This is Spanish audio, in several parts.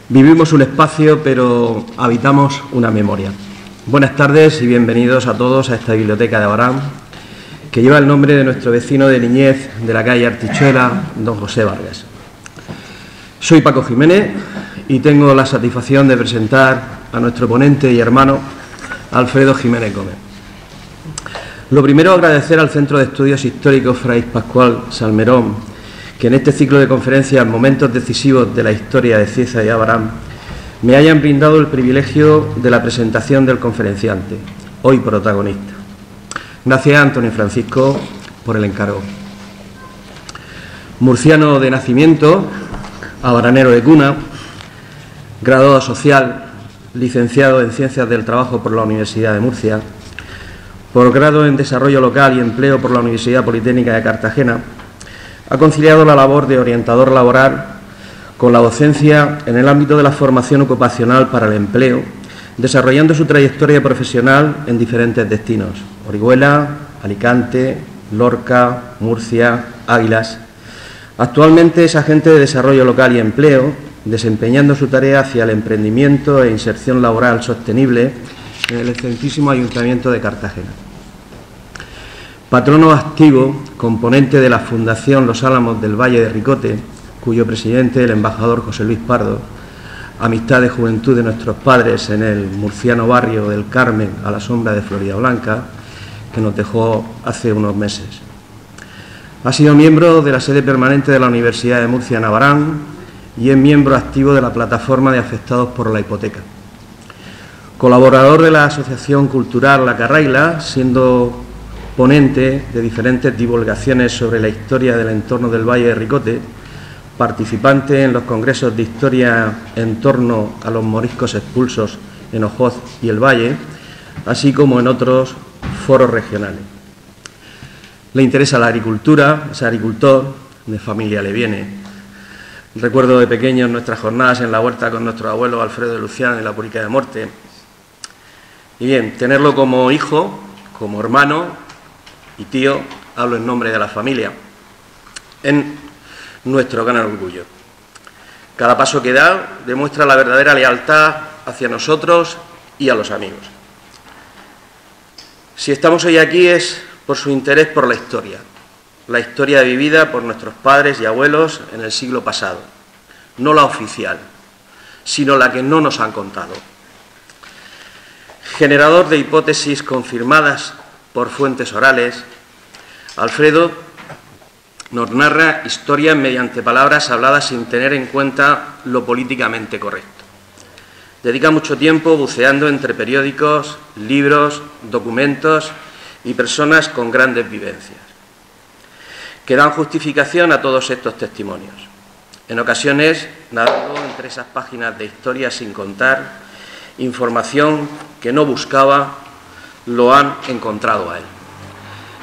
Vivimos un espacio, pero habitamos una memoria. Buenas tardes y bienvenidos a todos a esta biblioteca de Abarán, que lleva el nombre de nuestro vecino de niñez de la calle Artichuela, don José Vargas. Soy Paco Jiménez y tengo la satisfacción de presentar a nuestro ponente y hermano, Alfredo Jiménez Gómez. Lo primero, agradecer al Centro de Estudios Históricos Fray Pascual Salmerón, que en este ciclo de conferencias, momentos decisivos de la historia de Cieza y Abarán, me hayan brindado el privilegio de la presentación del conferenciante, hoy protagonista. Gracias, Antonio Francisco, por el encargo. Murciano de nacimiento, abaranero de cuna, graduado social, licenciado en Ciencias del Trabajo por la Universidad de Murcia, posgrado en Desarrollo Local y Empleo por la Universidad Politécnica de Cartagena, ha conciliado la labor de orientador laboral con la docencia en el ámbito de la formación ocupacional para el empleo, desarrollando su trayectoria profesional en diferentes destinos: Orihuela, Alicante, Lorca, Murcia, Águilas. Actualmente es agente de Desarrollo Local y Empleo, desempeñando su tarea hacia el emprendimiento e inserción laboral sostenible en el excelentísimo Ayuntamiento de Cartagena. Patrono activo, componente de la Fundación Los Álamos del Valle de Ricote, cuyo presidente, el embajador José Luis Pardo, amistad de juventud de nuestros padres en el murciano barrio del Carmen, a la sombra de Floridablanca, que nos dejó hace unos meses. Ha sido miembro de la sede permanente de la Universidad de Murcia en Abarán y es miembro activo de la plataforma de afectados por la hipoteca. Colaborador de la Asociación Cultural La Carraila, siendo ponente de diferentes divulgaciones sobre la historia del entorno del Valle de Ricote, participante en los congresos de historia en torno a los moriscos expulsos en Ojoz y el Valle, así como en otros foros regionales. Le interesa la agricultura, es agricultor, de familia le viene. Recuerdo de pequeños nuestras jornadas en la huerta con nuestro abuelo Alfredo de Luciano en la Púrica de Morte. Y bien, tenerlo como hijo, como hermano y tío, hablo en nombre de la familia, en nuestro gran orgullo. Cada paso que da demuestra la verdadera lealtad hacia nosotros y a los amigos. Si estamos hoy aquí es por su interés por la historia vivida por nuestros padres y abuelos en el siglo pasado, no la oficial, sino la que no nos han contado. Generador de hipótesis confirmadas por fuentes orales, Alfredo nos narra historias mediante palabras habladas sin tener en cuenta lo políticamente correcto. Dedica mucho tiempo buceando entre periódicos, libros, documentos y personas con grandes vivencias, que dan justificación a todos estos testimonios. En ocasiones, navegó entre esas páginas de historia sin contar información que no buscaba, lo han encontrado a él.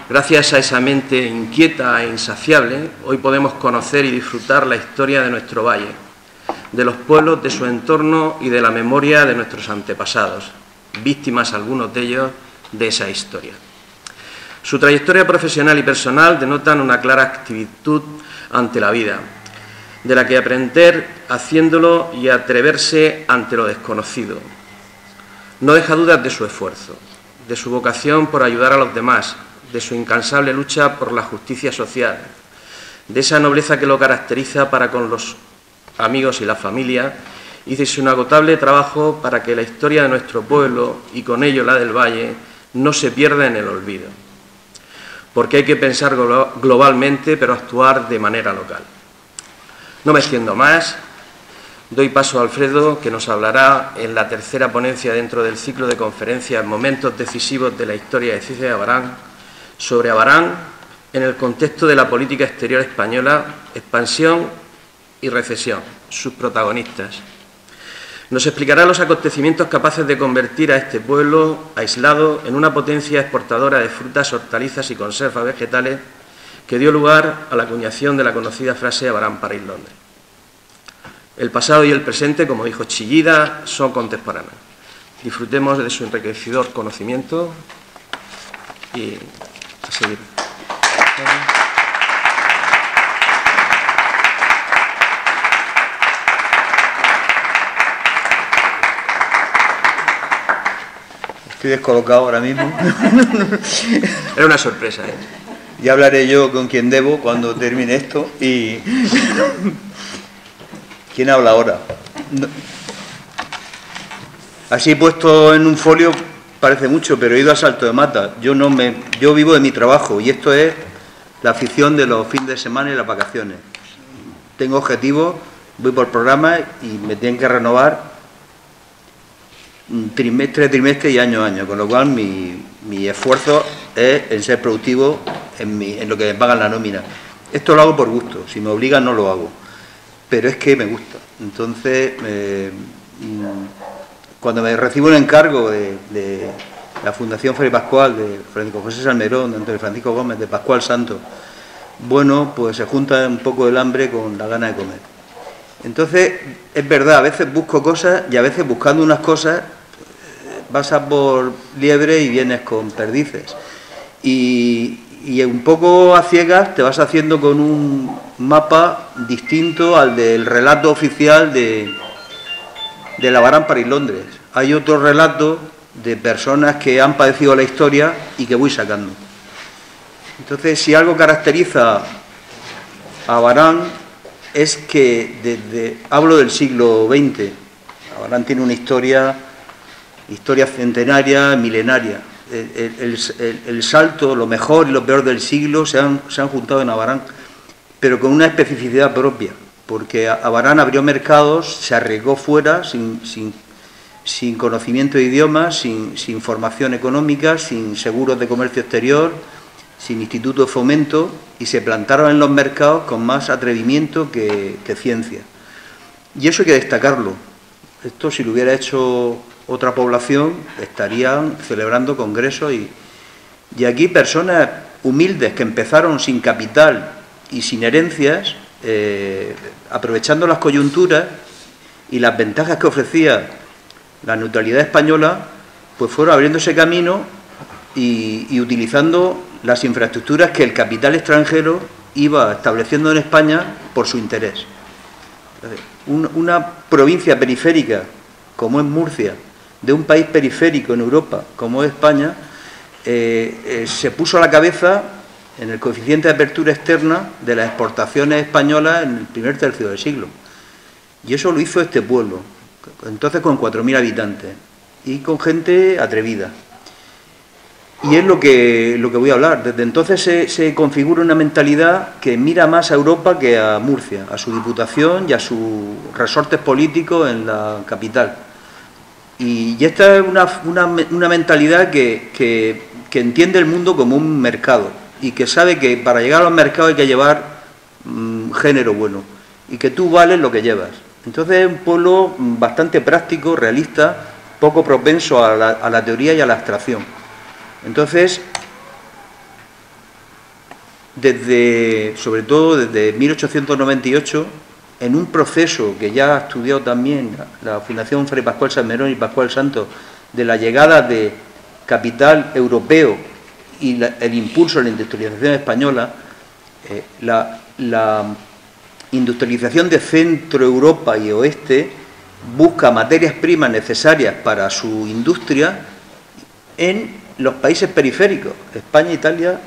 Gracias a esa mente inquieta e insaciable, hoy podemos conocer y disfrutar la historia de nuestro valle, de los pueblos de su entorno y de la memoria de nuestros antepasados, víctimas algunos de ellos de esa historia. Su trayectoria profesional y personal denotan una clara actitud ante la vida, de la que aprender haciéndolo y atreverse ante lo desconocido. No deja dudas de su esfuerzo, de su vocación por ayudar a los demás, de su incansable lucha por la justicia social, de esa nobleza que lo caracteriza para con los amigos y la familia, y de su inagotable trabajo para que la historia de nuestro pueblo, y con ello la del Valle, no se pierda en el olvido. Porque hay que pensar globalmente, pero actuar de manera local. No me extiendo más. Doy paso a Alfredo, que nos hablará en la tercera ponencia dentro del ciclo de conferencias Momentos decisivos de la historia de Cieza y Abarán, sobre Abarán en el contexto de la política exterior española, expansión y recesión, sus protagonistas. Nos explicará los acontecimientos capaces de convertir a este pueblo aislado en una potencia exportadora de frutas, hortalizas y conservas vegetales que dio lugar a la acuñación de la conocida frase Abarán para ir Londres. El pasado y el presente, como dijo Chillida, son contemporáneos. Disfrutemos de su enriquecedor conocimiento y a seguir. Estoy descolocado ahora mismo. Era una sorpresa, ¿eh? Ya hablaré yo con quien debo cuando termine esto. Y ¿quién habla ahora? No. Así puesto en un folio parece mucho, pero he ido a salto de mata. Yo vivo de mi trabajo y esto es la afición de los fines de semana y las vacaciones. Tengo objetivos, voy por programas y me tienen que renovar trimestre y año a año, con lo cual mi esfuerzo es en ser productivo en lo que me pagan la nómina. Esto lo hago por gusto, si me obligan no lo hago, pero es que me gusta. Entonces, cuando me recibo un encargo de la Fundación Fray Pascual, de Francisco José Salmerón, de Antonio Francisco Gómez, de Pascual Santo, bueno, pues se junta un poco el hambre con la gana de comer. Entonces, es verdad, a veces busco cosas y a veces buscando unas cosas vas a por liebre y vienes con perdices. Y un poco a ciegas te vas haciendo con un mapa distinto al del relato oficial de Labarán, París, Londres. Hay otro relato de personas que han padecido la historia y que voy sacando. Entonces, si algo caracteriza a Barán es que hablo del siglo XX. Barán tiene una historia centenaria, milenaria. El salto, lo mejor y lo peor del siglo se han juntado en Abarán, pero con una especificidad propia, porque Abarán abrió mercados, se arriesgó fuera, sin conocimiento de idiomas, sin formación económica, sin seguros de comercio exterior, sin instituto de fomento, y se plantaron en los mercados con más atrevimiento que ciencia. Y eso hay que destacarlo. Esto, si lo hubiera hecho otra población, estarían celebrando congresos y aquí personas humildes que empezaron sin capital y sin herencias, aprovechando las coyunturas y las ventajas que ofrecía la neutralidad española, pues fueron abriéndose camino y utilizando las infraestructuras que el capital extranjero iba estableciendo en España por su interés. Una provincia periférica como es Murcia, de un país periférico en Europa como es España, se puso a la cabeza en el coeficiente de apertura externa de las exportaciones españolas en el primer tercio del siglo. Y eso lo hizo este pueblo, entonces con 4.000 habitantes y con gente atrevida. Y es lo que voy a hablar. Desde entonces se configura una mentalidad que mira más a Europa que a Murcia, a su diputación y a sus resortes políticos en la capital. Y esta es una mentalidad que entiende el mundo como un mercado y que sabe que para llegar a los mercados hay que llevar género bueno y que tú vales lo que llevas. Entonces es un pueblo bastante práctico, realista, poco propenso a la teoría y a la abstracción. Entonces, sobre todo desde 1898, en un proceso que ya ha estudiado también la Fundación Fray Pascual Salmerón y Pascual Santo, de la llegada de capital europeo y el impulso a la industrialización española, la industrialización de Centro Europa y Oeste busca materias primas necesarias para su industria en los países periféricos, España, Italia,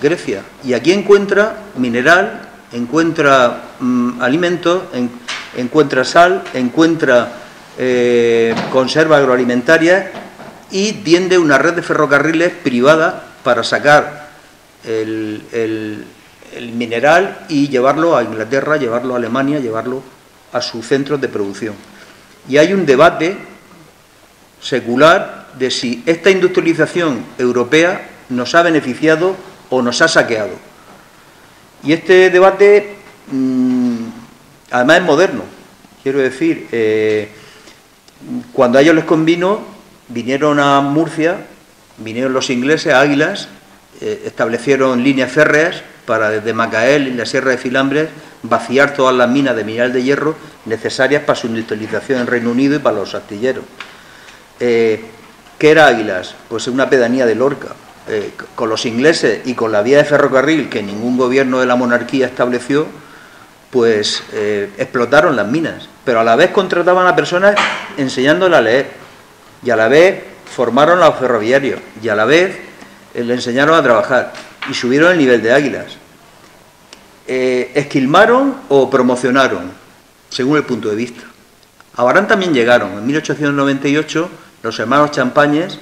Grecia. Y aquí encuentra mineral, encuentra alimentos, encuentra sal, encuentra conserva agroalimentaria y tiende una red de ferrocarriles privada para sacar el mineral y llevarlo a Inglaterra, llevarlo a Alemania, llevarlo a sus centros de producción. Y hay un debate secular de si esta industrialización europea nos ha beneficiado o nos ha saqueado. Y este debate, además, es moderno. Quiero decir, cuando a ellos les convino, vinieron a Murcia, vinieron los ingleses, a Águilas, establecieron líneas férreas para desde Macael y la Sierra de Filambres vaciar todas las minas de mineral de hierro necesarias para su industrialización en Reino Unido y para los astilleros. ¿Qué era Águilas? Pues una pedanía de Lorca. Con los ingleses y con la vía de ferrocarril que ningún gobierno de la monarquía estableció, pues explotaron las minas, pero a la vez contrataban a personas enseñándoles a leer y a la vez formaron a los ferroviarios y a la vez le enseñaron a trabajar y subieron el nivel de Águilas. ¿Esquilmaron o promocionaron? Según el punto de vista. A Abarán también llegaron. En 1898 los hermanos Champañes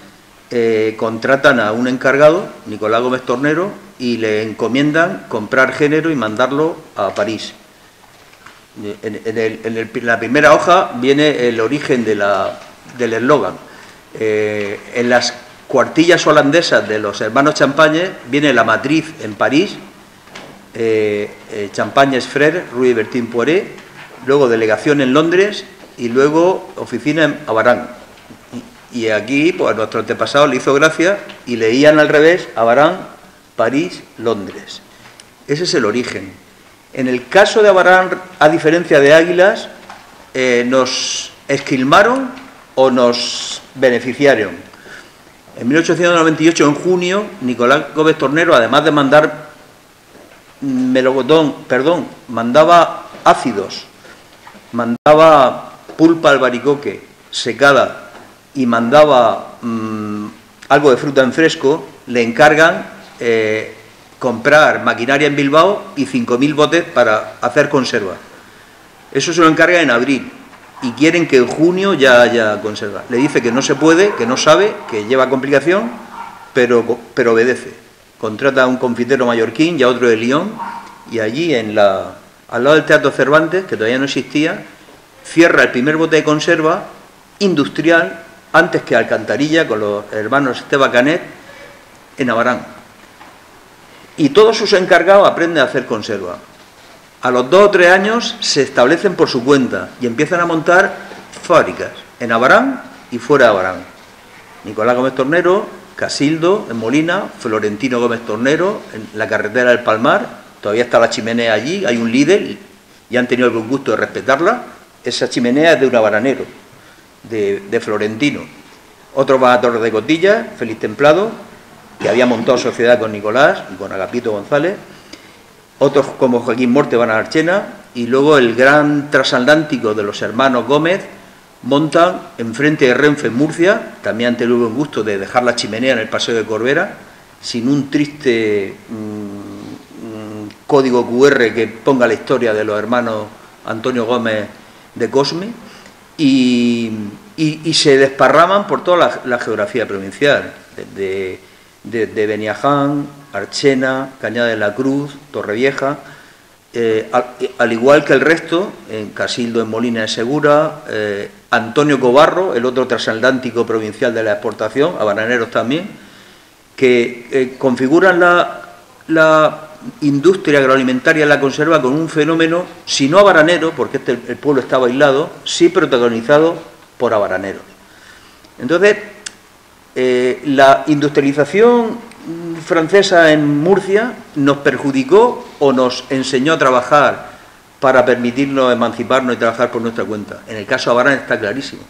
contratan a un encargado, Nicolás Gómez Tornero, y le encomiendan comprar género y mandarlo a París. En la primera hoja viene el origen del eslogan. En las cuartillas holandesas de los hermanos Champañes viene la matriz en París, Champañes Frères, Rue Bertin Poiré, luego delegación en Londres y luego oficina en Abarán. Y aquí, pues a nuestro antepasado le hizo gracia y leían al revés: Abarán, París, Londres. Ese es el origen. En el caso de Abarán, a diferencia de Águilas, ¿nos esquilmaron o nos beneficiaron? En 1898, en junio, Nicolás Gómez Tornero, además de mandar mandaba ácidos, mandaba pulpa albaricoque secada y mandaba algo de fruta en fresco, le encargan comprar maquinaria en Bilbao y 5.000 botes para hacer conserva. Eso se lo encargan en abril y quieren que en junio ya haya conserva. Le dice que no se puede, que no sabe, que lleva complicación, pero obedece. Contrata a un confitero mallorquín y a otro de Lyon, y allí al lado del Teatro Cervantes, que todavía no existía, cierra el primer bote de conserva industrial antes que Alcantarilla, con los hermanos Esteban Canet, en Abarán. Y todos sus encargados aprenden a hacer conserva. A los 2 o 3 años se establecen por su cuenta y empiezan a montar fábricas en Abarán y fuera de Abarán. Nicolás Gómez Tornero, Casildo en Molina, Florentino Gómez Tornero en la carretera del Palmar, todavía está la chimenea allí, hay un líder y han tenido el buen gusto de respetarla. Esa chimenea es de un abaranero, de Florentino. Otro va a Torres de Cotilla, Félix Templado, que había montado sociedad con Nicolás y con Agapito González. Otros como Joaquín Morte van a Archena, y luego el gran transatlántico de los hermanos Gómez montan enfrente de Renfe en Murcia, también han tenido el buen gusto de dejar la chimenea en el Paseo de Corbera, sin un triste código QR que ponga la historia de los hermanos Antonio Gómez de Cosme, y se desparraman por toda la geografía provincial, de Beniaján, Archena, Cañada de la Cruz, Torrevieja, al igual que el resto, en Casildo, en Molina de Segura, Antonio Cobarro, el otro transatlántico provincial de la exportación, habananeros también, que configuran la industria agroalimentaria en la conserva con un fenómeno, si no habananero, porque el pueblo estaba aislado, sí protagonizado por habananeros. Entonces, la industrialización francesa en Murcia nos perjudicó o nos enseñó a trabajar para permitirnos emanciparnos y trabajar por nuestra cuenta. En el caso de Abarán está clarísimo.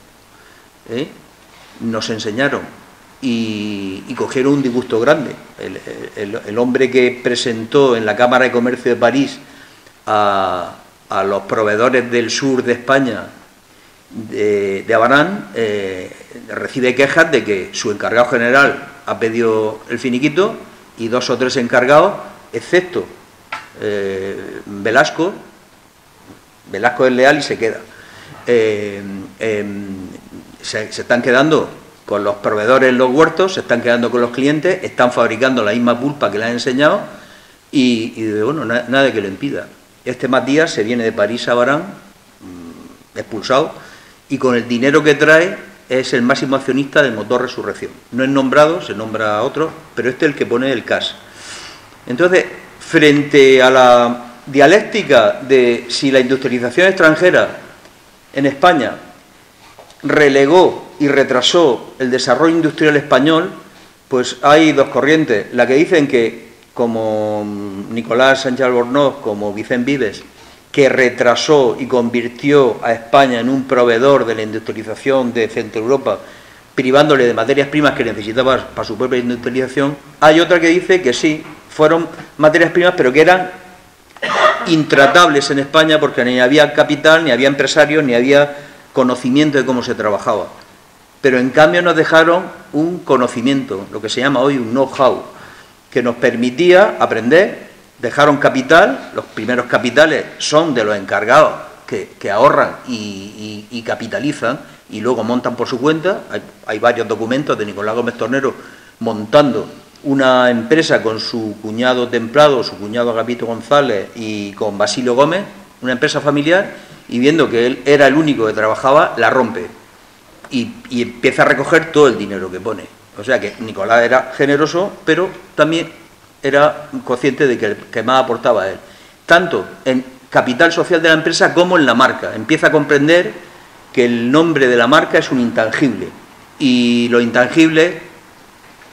Nos enseñaron y cogieron un disgusto grande. El hombre que presentó en la Cámara de Comercio de París a los proveedores del sur de España de Abarán recibe quejas de que su encargado general ha pedido el finiquito y 2 o 3 encargados, excepto Velasco es leal y se queda. Se están quedando con los proveedores en los huertos, se están quedando con los clientes, están fabricando la misma pulpa que le han enseñado y bueno, nada que lo impida. Este Matías se viene de París a Abarán, expulsado, y con el dinero que trae es el máximo accionista del Motor Resurrección. No es nombrado, se nombra a otro, pero este es el que pone el CAS. Entonces, frente a la dialéctica de si la industrialización extranjera en España relegó y retrasó el desarrollo industrial español, pues hay 2 corrientes. La que dicen que, como Nicolás Sánchez Albornoz, como Vicente Vives, que retrasó y convirtió a España en un proveedor de la industrialización de Centro Europa, privándole de materias primas que necesitaba para su propia industrialización. Hay otra que dice que sí, fueron materias primas, pero que eran intratables en España porque ni había capital, ni había empresarios, ni había conocimiento de cómo se trabajaba. pero en cambio nos dejaron un conocimiento, lo que se llama hoy un know-how, que nos permitía aprender. Dejaron capital, los primeros capitales son de los encargados que ahorran y capitalizan y luego montan por su cuenta. Hay varios documentos de Nicolás Gómez Tornero montando una empresa con su cuñado Templado, su cuñado Agapito González y con Basilio Gómez, una empresa familiar, y viendo que él era el único que trabajaba, la rompe y empieza a recoger todo el dinero que pone. O sea que Nicolás era generoso, pero también era consciente de que el que más aportaba a él, tanto en capital social de la empresa como en la marca. Empieza a comprender que el nombre de la marca es un intangible y los intangibles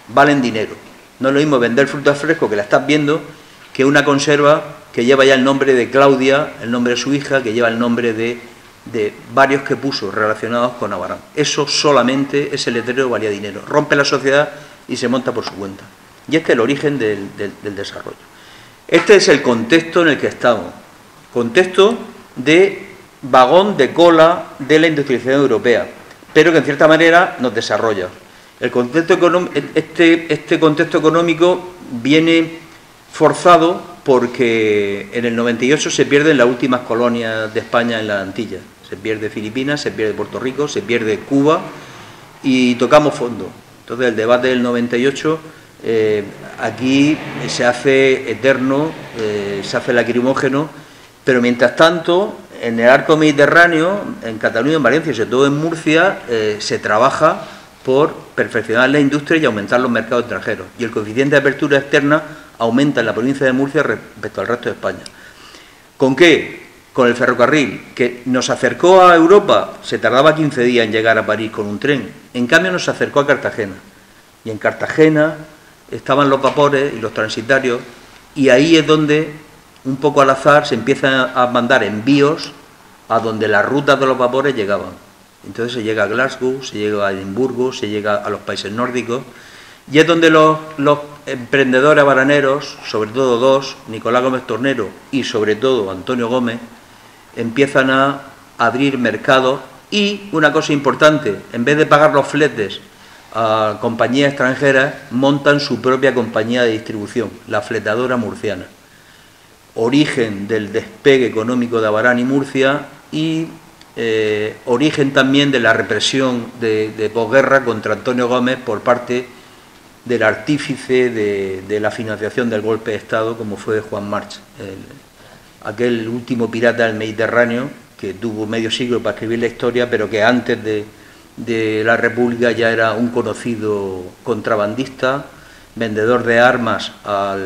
valen dinero. No es lo mismo vender frutas frescos, que la estás viendo, que una conserva que lleva ya el nombre de Claudia, el nombre de su hija, que lleva el nombre de varios que puso relacionados con Abarán. Eso solamente, ese letrero valía dinero. Rompe la sociedad y se monta por su cuenta. Y este es el origen del desarrollo. Este es el contexto en el que estamos. Contexto de vagón de cola de la industrialización europea, pero que en cierta manera nos desarrolla. El contexto este contexto económico viene forzado porque en el 98 se pierden las últimas colonias de España en las Antillas. Se pierde Filipinas, se pierde Puerto Rico, se pierde Cuba y tocamos fondo. Entonces el debate del 98 aquí se hace eterno, se hace lacrimógeno, pero mientras tanto en el arco mediterráneo, en Cataluña, en Valencia y sobre todo en Murcia, se trabaja por perfeccionar la industria y aumentar los mercados extranjeros. Y el coeficiente de apertura externa aumenta en la provincia de Murcia respecto al resto de España. ¿Con qué? Con el ferrocarril, que nos acercó a Europa, se tardaba 15 días en llegar a París con un tren. En cambio nos acercó a Cartagena. Y en Cartagena estaban los vapores y los transitarios, y ahí es donde, un poco al azar, se empiezan a mandar envíos a donde las rutas de los vapores llegaban. Entonces se llega a Glasgow, se llega a Edimburgo, se llega a los países nórdicos, y es donde los emprendedores baraneros, sobre todo dos, Nicolás Gómez Tornero y sobre todo Antonio Gómez, empiezan a abrir mercados y, una cosa importante, en vez de pagar los fletes a compañías extranjeras, montan su propia compañía de distribución, la Fletadora Murciana. Origen del despegue económico de Abarán y Murcia y origen también de la represión de posguerra contra Antonio Gómez por parte del artífice de la financiación del golpe de Estado, como fue Juan March, aquel último pirata del Mediterráneo que tuvo medio siglo para escribir la historia, pero que antes de la República ya era un conocido contrabandista, vendedor de armas a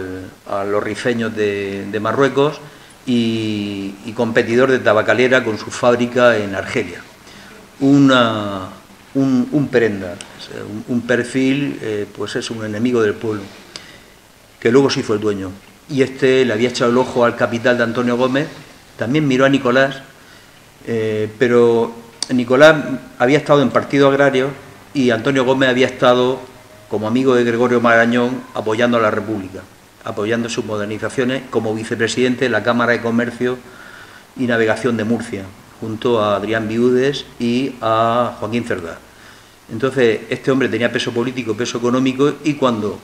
los rifeños de Marruecos y competidor de tabacalera con su fábrica en Argelia. Un prenda, un perfil, pues es un enemigo del pueblo, que luego se hizo el dueño. Y este le había echado el ojo al capital de Antonio Gómez, también miró a Nicolás, pero Nicolás había estado en Partido Agrario y Antonio Gómez había estado como amigo de Gregorio Marañón apoyando a la República, apoyando sus modernizaciones como vicepresidente de la Cámara de Comercio y Navegación de Murcia, junto a Adrián Viudes y a Joaquín Cerdá. Entonces, este hombre tenía peso político, peso económico, y cuando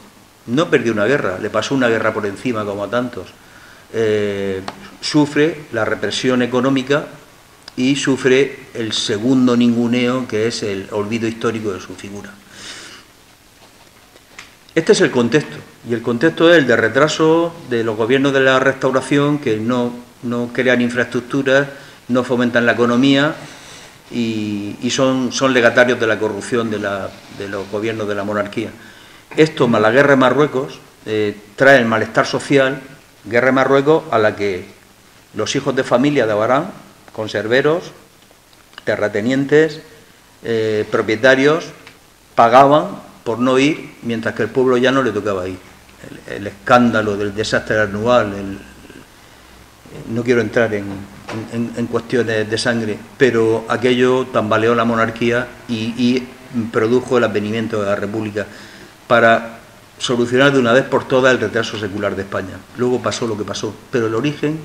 no perdió una guerra, le pasó una guerra por encima como a tantos, sufre la represión económica y sufre el segundo ninguneo, que es el olvido histórico de su figura. Este es el contexto, y el contexto es el de retraso de los gobiernos de la Restauración, que no crean infraestructuras, no fomentan la economía y son legatarios de la corrupción de los gobiernos de la monarquía. Esto, más la guerra de Marruecos, trae el malestar social, guerra de Marruecos, a la que los hijos de familia de Abarán, conserveros, terratenientes, propietarios, pagaban por no ir, mientras que el pueblo ya no le tocaba ir. El escándalo del desastre anual, no quiero entrar en cuestiones de sangre, pero aquello tambaleó la monarquía y produjo el advenimiento de la República para solucionar de una vez por todas el retraso secular de España. Luego pasó lo que pasó, pero el origen,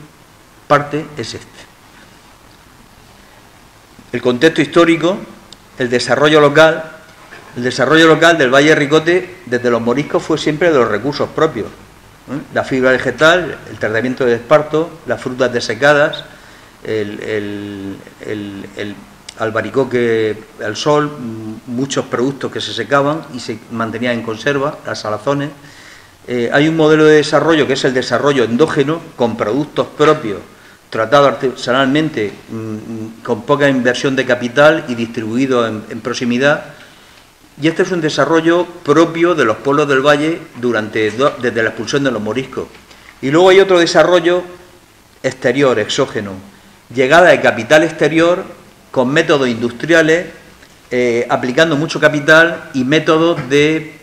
parte, es este. El contexto histórico, el desarrollo local El desarrollo local del Valle de Ricote, desde los moriscos, fue siempre de los recursos propios. La fibra vegetal, el tratamiento de esparto, las frutas desecadas, el albaricoque al sol, muchos productos que se secaban y se mantenían en conserva, las salazones. Hay un modelo de desarrollo que es el desarrollo endógeno, con productos propios, tratado artesanalmente, con poca inversión de capital y distribuido en proximidad. Y este es un desarrollo propio de los pueblos del valle desde la expulsión de los moriscos. Y luego hay otro desarrollo exterior, exógeno, llegada de capital exterior con métodos industriales, aplicando mucho capital y métodos de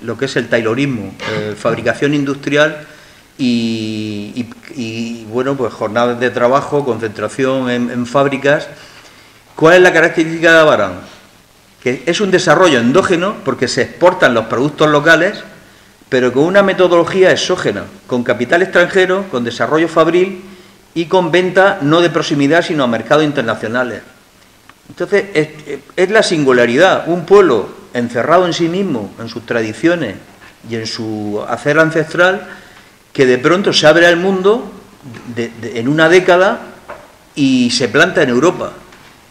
lo que es el taylorismo, fabricación industrial y bueno, pues jornadas de trabajo, concentración en fábricas. ¿Cuál es la característica de Abarán? Que es un desarrollo endógeno porque se exportan los productos locales, pero con una metodología exógena, con capital extranjero, con desarrollo fabril y con venta no de proximidad, sino a mercados internacionales. Entonces, es la singularidad, un pueblo encerrado en sí mismo, en sus tradiciones y en su hacer ancestral, que de pronto se abre al mundo en una década y se planta en Europa.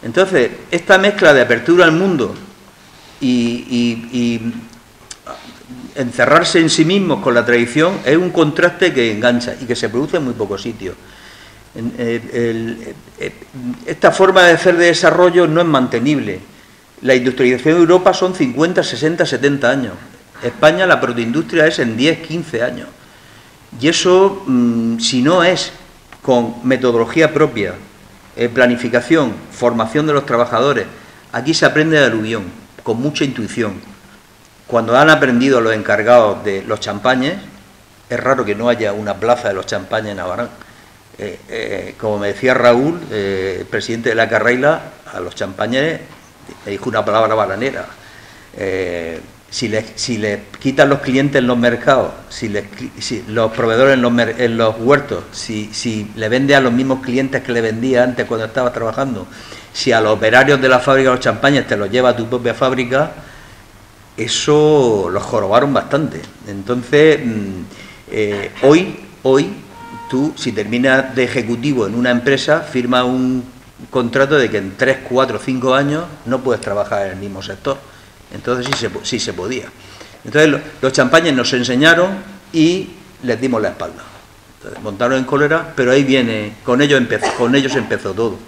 Entonces, esta mezcla de apertura al mundo y encerrarse en sí mismos con la tradición es un contraste que engancha y que se produce en muy pocos sitios. Esta forma de hacer de desarrollo no es mantenible. La industrialización de Europa son 50, 60, 70 años. España, la protoindustria es en 10, 15 años. Y eso, si no es con metodología propia, planificación, formación de los trabajadores, aquí se aprende de aluvión, con mucha intuición. Cuando han aprendido los encargados de los champañes, es raro que no haya una plaza de los champañes en Abarán. Como me decía Raúl, el presidente de la Carraila, a los champañes le dijo una palabra balanera. Si les quitan los clientes en los mercados, si los proveedores en los huertos, si le vende a los mismos clientes que le vendía antes cuando estaba trabajando, si a los operarios de la fábrica de los champañes te los lleva a tu propia fábrica, eso los jorobaron bastante. Entonces, hoy tú, si terminas de ejecutivo en una empresa, firmas un contrato de que en 3, 4, 5 años no puedes trabajar en el mismo sector. Entonces sí se podía. Entonces los champañes nos enseñaron y les dimos la espalda. Entonces, montaron en cólera, pero ahí viene, con ellos empezó todo.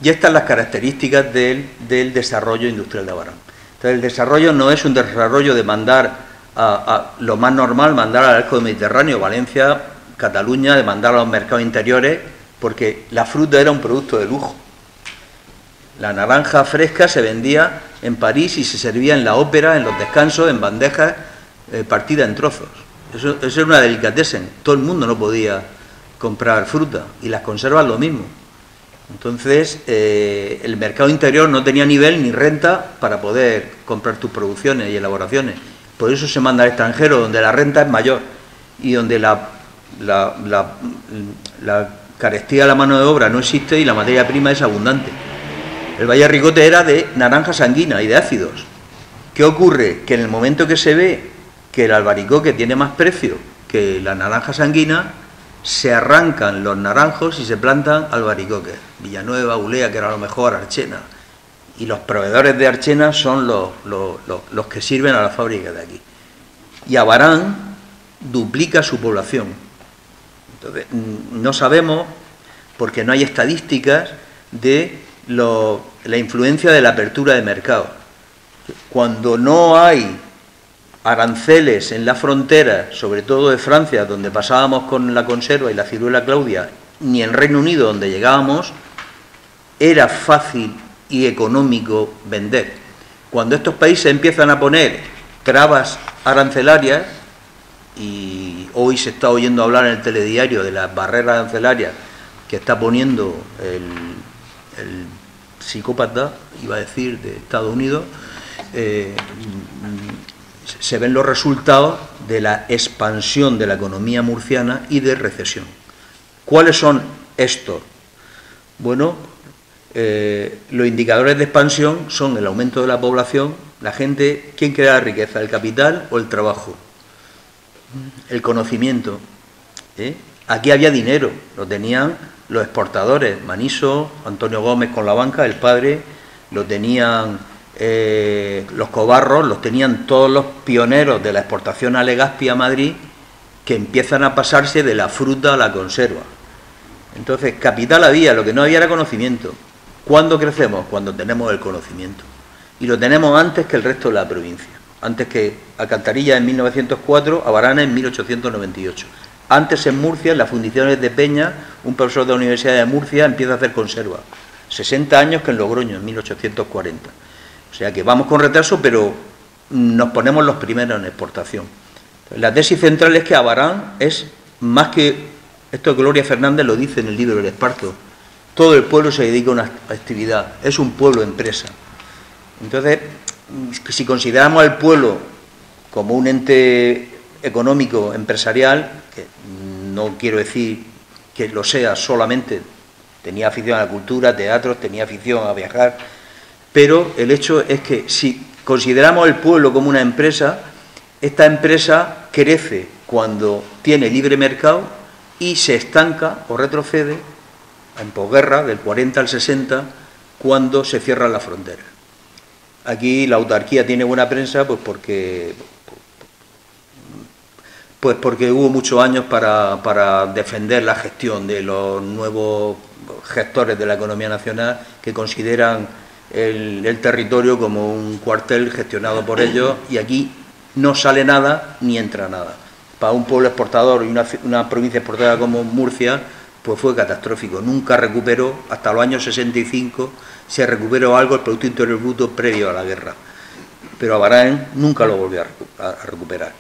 Y estas son las características del desarrollo industrial de Abarán. Entonces el desarrollo no es un desarrollo de mandar a lo más normal, mandar al arco del Mediterráneo, Valencia, Cataluña, de mandar a los mercados interiores, porque la fruta era un producto de lujo. La naranja fresca se vendía en París y se servía en la ópera, en los descansos, en bandejas partidas en trozos. Eso era una delicatessen. Todo el mundo no podía comprar fruta y las conservas lo mismo. Entonces, el mercado interior no tenía nivel ni renta para poder comprar tus producciones y elaboraciones. Por eso se manda al extranjero, donde la renta es mayor y donde la carestía de la mano de obra no existe y la materia prima es abundante. El Valle de Ricote era de naranja sanguina y de ácidos. ¿Qué ocurre? Que en el momento que se ve que el albaricoque tiene más precio que la naranja sanguina, se arrancan los naranjos y se plantan albaricoques. Villanueva, Ulea, que era lo mejor, Archena. Y los proveedores de Archena son los que sirven a la fábrica de aquí. Y Abarán duplica su población. Entonces, no sabemos, porque no hay estadísticas, de la influencia de la apertura de mercado. Cuando no hay aranceles en la frontera, sobre todo de Francia, donde pasábamos con la conserva y la ciruela Claudia, ni en Reino Unido, donde llegábamos, era fácil y económico vender. Cuando estos países empiezan a poner trabas arancelarias, y hoy se está oyendo hablar en el telediario de las barreras arancelarias que está poniendo el psicópata, iba a decir, de Estados Unidos, se ven los resultados de la expansión de la economía murciana y de recesión. ¿Cuáles son estos? Bueno, los indicadores de expansión son el aumento de la población, la gente. ¿Quién crea la riqueza? ¿El capital o el trabajo? El conocimiento. Aquí había dinero, lo tenían los exportadores, Maniso, Antonio Gómez con la banca, el padre, lo tenían los Cobarros, los tenían todos los pioneros de la exportación a Legazpi, a Madrid, que empiezan a pasarse de la fruta a la conserva. Entonces, capital había, lo que no había era conocimiento. ¿Cuándo crecemos? Cuando tenemos el conocimiento. Y lo tenemos antes que el resto de la provincia. Antes que Alcantarilla en 1904, Abarana en 1898. Antes en Murcia, en las fundiciones de Peña, un profesor de la Universidad de Murcia empieza a hacer conserva. 60 años que en Logroño, en 1840. O sea que vamos con retraso, pero nos ponemos los primeros en exportación. La tesis central es que Abarán es más que... Esto Gloria Fernández lo dice en el libro del Esparto. Todo el pueblo se dedica a una actividad. Es un pueblo empresa. Entonces, si consideramos al pueblo como un ente económico, empresarial, que no quiero decir que lo sea solamente, tenía afición a la cultura, teatro, tenía afición a viajar, pero el hecho es que si consideramos al pueblo como una empresa, esta empresa crece cuando tiene libre mercado y se estanca o retrocede en posguerra, del 40 al 60, cuando se cierran las fronteras. Aquí la autarquía tiene buena prensa, pues porque hubo muchos años para defender la gestión de los nuevos gestores de la economía nacional, que consideran el territorio como un cuartel gestionado por ellos, y aquí no sale nada ni entra nada. Para un pueblo exportador y una provincia exportadora como Murcia, pues fue catastrófico. Nunca recuperó, hasta los años 65, se recuperó algo el Producto Interior Bruto previo a la guerra. Pero Abarán nunca lo volvió a recuperar.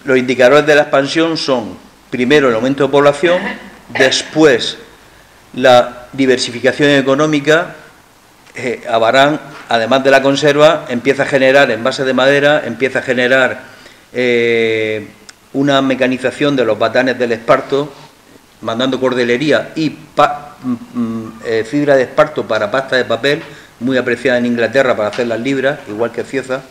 Los indicadores de la expansión son, primero, el aumento de población, después, la diversificación económica. Abarán, además de la conserva, empieza a generar envases de madera, empieza a generar una mecanización de los batanes del esparto, mandando cordelería y fibra de esparto para pasta de papel, muy apreciada en Inglaterra para hacer las libras, igual que Cieza.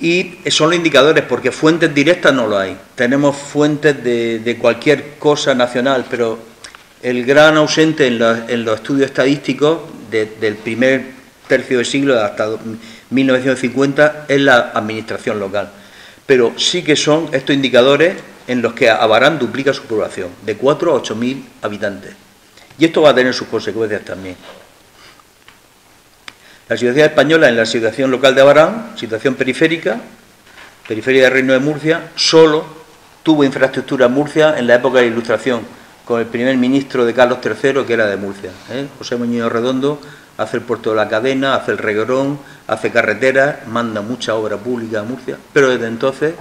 Y son los indicadores, porque fuentes directas no lo hay. Tenemos fuentes de cualquier cosa nacional, pero el gran ausente en los estudios estadísticos del primer tercio del siglo hasta 1950 es la administración local. Pero sí que son estos indicadores en los que Abarán duplica su población, de 4 a 8.000 habitantes. Y esto va a tener sus consecuencias también. La situación española en la situación local de Abarán, situación periférica, periferia del Reino de Murcia, solo tuvo infraestructura en Murcia en la época de la Ilustración, con el primer ministro de Carlos III, que era de Murcia. José Muñoz Redondo hace el puerto de la Cadena, hace el Reguerón, hace carreteras, manda mucha obra pública a Murcia, pero desde entonces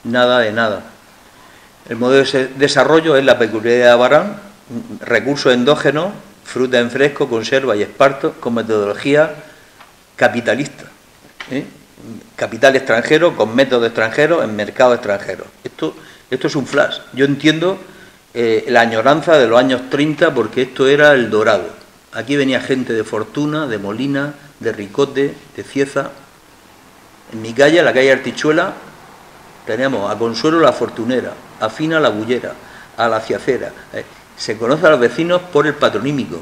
nada de nada. El modelo de desarrollo es la peculiaridad de Abarán, recursos endógenos, fruta en fresco, conserva y esparto, con metodología capitalista. Capital extranjero, con método extranjero, en mercado extranjero. Esto es un flash. Yo entiendo la añoranza de los años 30, porque esto era el dorado. Aquí venía gente de Fortuna, de Molina, de Ricote, de Cieza. En mi calle, la calle Artichuela, tenemos a Consuelo la Fortunera, a Fina la Bullera, a la Ciacera. Se conoce a los vecinos por el patronímico.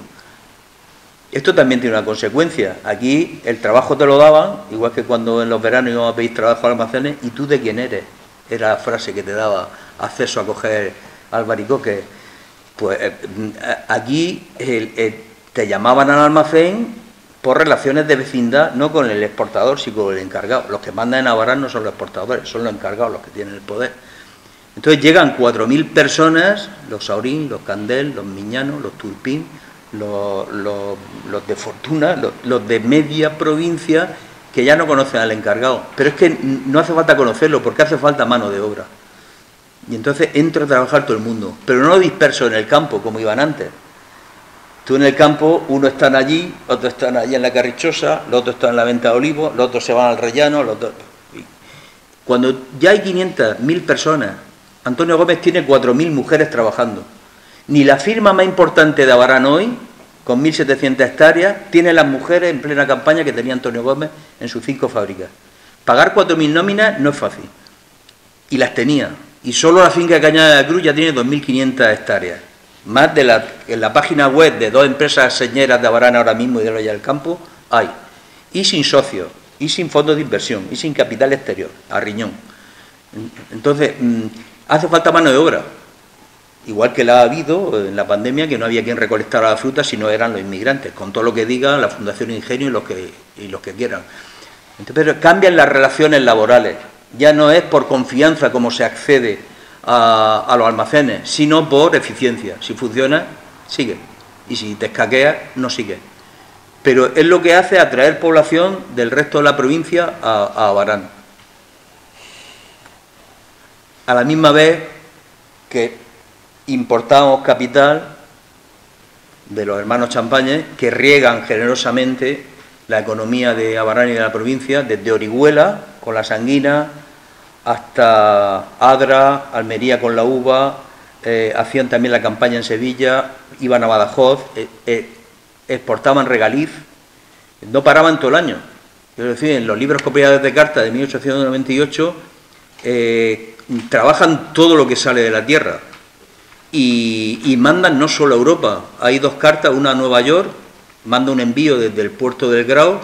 Esto también tiene una consecuencia. Aquí el trabajo te lo daban, igual que cuando en los veranos íbamos a pedir trabajo a almacenes, ¿y tú de quién eres? Era la frase que te daba acceso a coger albaricoques. Pues aquí te llamaban al almacén por relaciones de vecindad, no con el exportador, sino con el encargado. Los que mandan en Abarán no son los exportadores, son los encargados los que tienen el poder. Entonces llegan 4.000 personas, los Saurín, los Candel, los Miñanos, los Turpín, los de Fortuna, los de media provincia, que ya no conocen al encargado. Pero es que no hace falta conocerlo, porque hace falta mano de obra. Y entonces entra a trabajar todo el mundo, pero no disperso en el campo, como iban antes. Tú en el campo, unos están allí, otros están allí en la Carrichosa, los otros están en la venta de olivos, los otros se van al Rellano, los otros... Cuando ya hay 500.000 personas, Antonio Gómez tiene 4.000 mujeres trabajando. Ni la firma más importante de Abarán hoy, con 1.700 hectáreas, tiene las mujeres en plena campaña que tenía Antonio Gómez en sus 5 fábricas. Pagar 4.000 nóminas no es fácil. Y las tenía. Y solo la finca de Cañada de la Cruz ya tiene 2.500 hectáreas. Más en la página web de 2 empresas señeras de Abarán ahora mismo y de Loya del Campo, hay. Y sin socios, y sin fondos de inversión, y sin capital exterior, a riñón. Entonces, hace falta mano de obra. Igual que la ha habido en la pandemia, que no había quien recolectara la fruta si no eran los inmigrantes, con todo lo que diga la Fundación Ingenio y los que quieran. Entonces, pero cambian las relaciones laborales. Ya no es por confianza como se accede a los almacenes, sino por eficiencia. Si funciona, sigue. Y si te escaqueas, no sigue. Pero es lo que hace atraer población del resto de la provincia a Abarán. A la misma vez que importamos capital de los hermanos Champañes que riegan generosamente la economía de Abarán y de la provincia, desde Orihuela con la sanguina hasta Adra, Almería con la uva, hacían también la campaña en Sevilla, iban a Badajoz, exportaban regaliz, no paraban todo el año. Es decir, en los libros copiados de carta de 1898 trabajan todo lo que sale de la tierra. Y mandan no solo a Europa, hay 2 cartas, una a Nueva York, manda un envío desde el puerto del Grau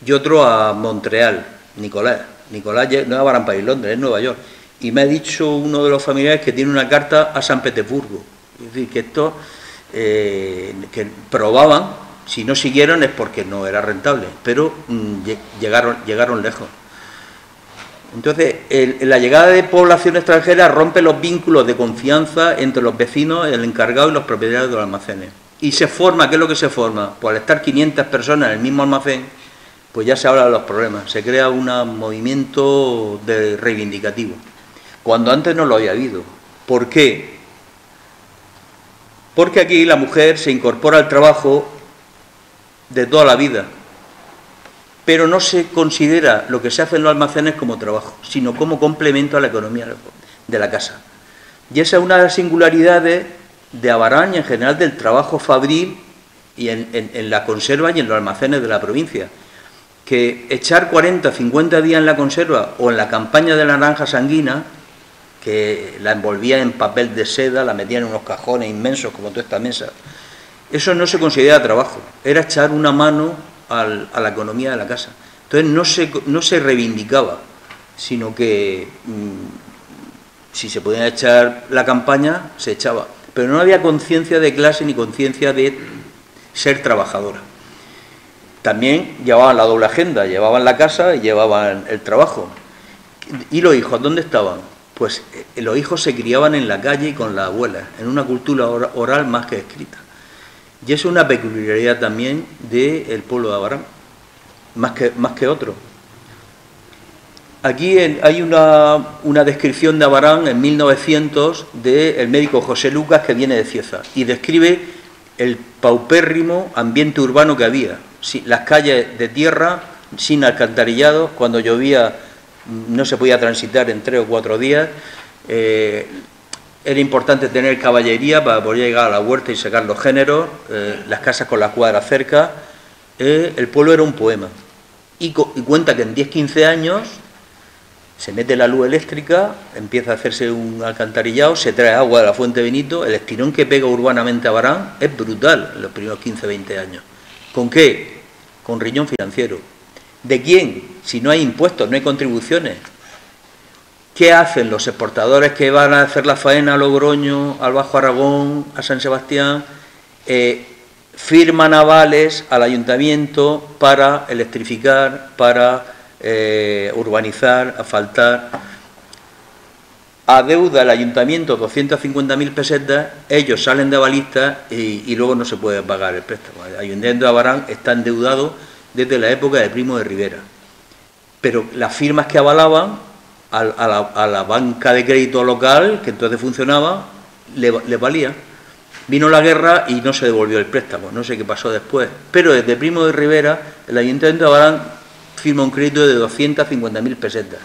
y otro a Montreal, Nicolás no es Abarán París Londres, es Nueva York. Y me ha dicho uno de los familiares que tiene una carta a San Petersburgo. Es decir, que estos que probaban, si no siguieron es porque no era rentable, pero llegaron lejos. Entonces, la llegada de población extranjera rompe los vínculos de confianza entre los vecinos, el encargado y los propietarios de los almacenes. Y se forma, ¿qué es lo que se forma? Pues al estar 500 personas en el mismo almacén, pues ya se habla de los problemas. Se crea un movimiento reivindicativo, cuando antes no lo había habido. ¿Por qué? Porque aquí la mujer se incorpora al trabajo de toda la vida, pero no se considera lo que se hace en los almacenes como trabajo, sino como complemento a la economía de la casa. Y esa es una de las singularidades de Abarán y en general del trabajo fabril y en la conserva y en los almacenes de la provincia. Que echar 40, 50 días en la conserva o en la campaña de la naranja sanguina, que la envolvían en papel de seda, la metían en unos cajones inmensos como toda esta mesa, eso no se considera trabajo, era echar una mano a la economía de la casa. Entonces no se reivindicaba, sino que si se podía echar la campaña, se echaba. Pero no había conciencia de clase ni conciencia de ser trabajadora. También llevaban la doble agenda, llevaban la casa y llevaban el trabajo. ¿Y los hijos dónde estaban? Pues los hijos se criaban en la calle y con la abuela, en una cultura oral más que escrita. Y es una peculiaridad también del pueblo de Abarán, más que otro. Aquí hay una descripción de Abarán en 1900 del médico José Lucas, que viene de Cieza, y describe el paupérrimo ambiente urbano que había. Las calles de tierra, sin alcantarillado, cuando llovía no se podía transitar en 3 o 4 días. Era importante tener caballería para poder llegar a la huerta y sacar los géneros, las casas con las cuadras cerca. El pueblo era un poema. Y cuenta que en 10-15 años se mete la luz eléctrica, empieza a hacerse un alcantarillado, se trae agua de la Fuente Benito, el estirón que pega urbanamente a Abarán es brutal en los primeros 15-20 años. ¿Con qué? Con riñón financiero. ¿De quién? Si no hay impuestos, no hay contribuciones. ¿Qué hacen los exportadores que van a hacer la faena a Logroño, al Bajo Aragón, a San Sebastián? Firman avales al ayuntamiento para electrificar, para urbanizar, asfaltar. Adeuda el ayuntamiento 250.000 pesetas, ellos salen de avalistas y luego no se puede pagar el préstamo. El ayuntamiento de Abarán está endeudado desde la época de Primo de Rivera. Pero las firmas que avalaban a la banca de crédito local, que entonces funcionaba, le valía. Vino la guerra y no se devolvió el préstamo, no sé qué pasó después. Pero desde Primo de Rivera, el ayuntamiento de Abarán firma un crédito de 250.000 pesetas.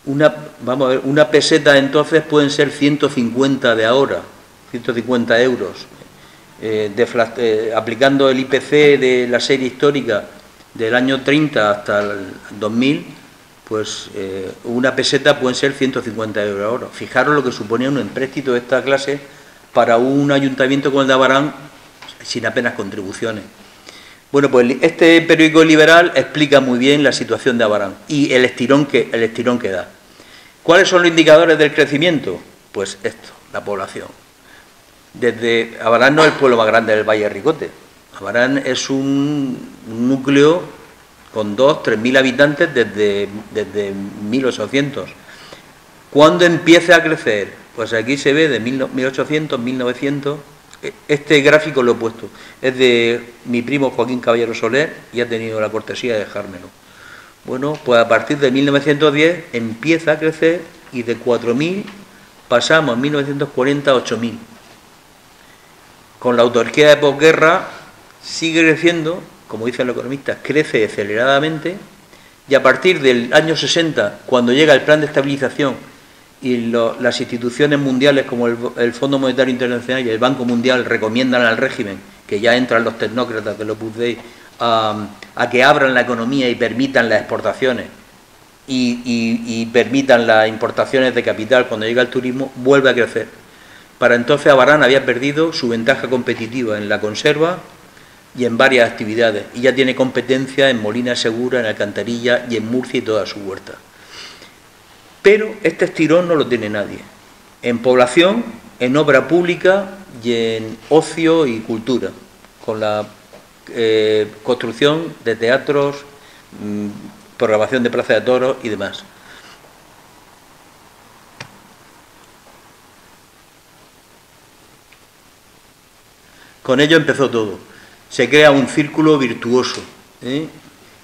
Una peseta entonces pueden ser 150 de ahora. 150 euros, aplicando el IPC de la serie histórica del año 30 hasta el 2000, pues una peseta pueden ser 150 euros ahora. Fijaros lo que suponía un empréstito de esta clase para un ayuntamiento como el de Abarán, sin apenas contribuciones. Bueno, pues este periódico liberal explica muy bien la situación de Abarán y el estirón que da. ¿Cuáles son los indicadores del crecimiento? Pues esto, la población. Desde Abarán no es el pueblo más grande del Valle de Ricote. Abarán es un núcleo con 2.000-3.000 habitantes desde 1800. ¿Cuándo empieza a crecer? Pues aquí se ve de 1800, 1900. Este gráfico lo he puesto. Es de mi primo Joaquín Caballero Soler y ha tenido la cortesía de dejármelo. Bueno, pues a partir de 1910 empieza a crecer y de 4.000 pasamos en 1940 a 8.000. Con la autarquía de posguerra sigue creciendo, como dicen los economistas, crece aceleradamente, y a partir del año 60, cuando llega el plan de estabilización y las instituciones mundiales como el Fondo Monetario Internacional y el Banco Mundial recomiendan al régimen, que ya entran los tecnócratas del Opus Dei, a que abran la economía y permitan las exportaciones y permitan las importaciones de capital cuando llega el turismo, vuelve a crecer. Para entonces Abarán había perdido su ventaja competitiva en la conserva y en varias actividades, y ya tiene competencia en Molina Segura, en Alcantarilla y en Murcia y toda su huerta. Pero este estirón no lo tiene nadie. En población, en obra pública y en ocio y cultura, con la construcción de teatros, programación de plaza de toros y demás. Con ello empezó todo. Se crea un círculo virtuoso.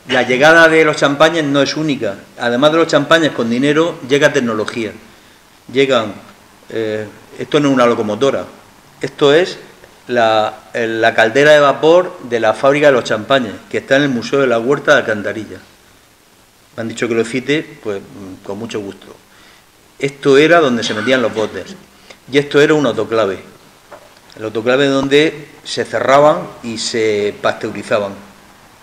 La llegada de los champañes no es única. Además de los champañes con dinero, llega tecnología. Esto no es una locomotora. Esto es la caldera de vapor de la fábrica de los champañes, que está en el Museo de la Huerta de Alcantarilla. Me han dicho que lo cite, pues con mucho gusto. Esto era donde se metían los botes. Y esto era un autoclave. El autoclave donde se cerraban y se pasteurizaban.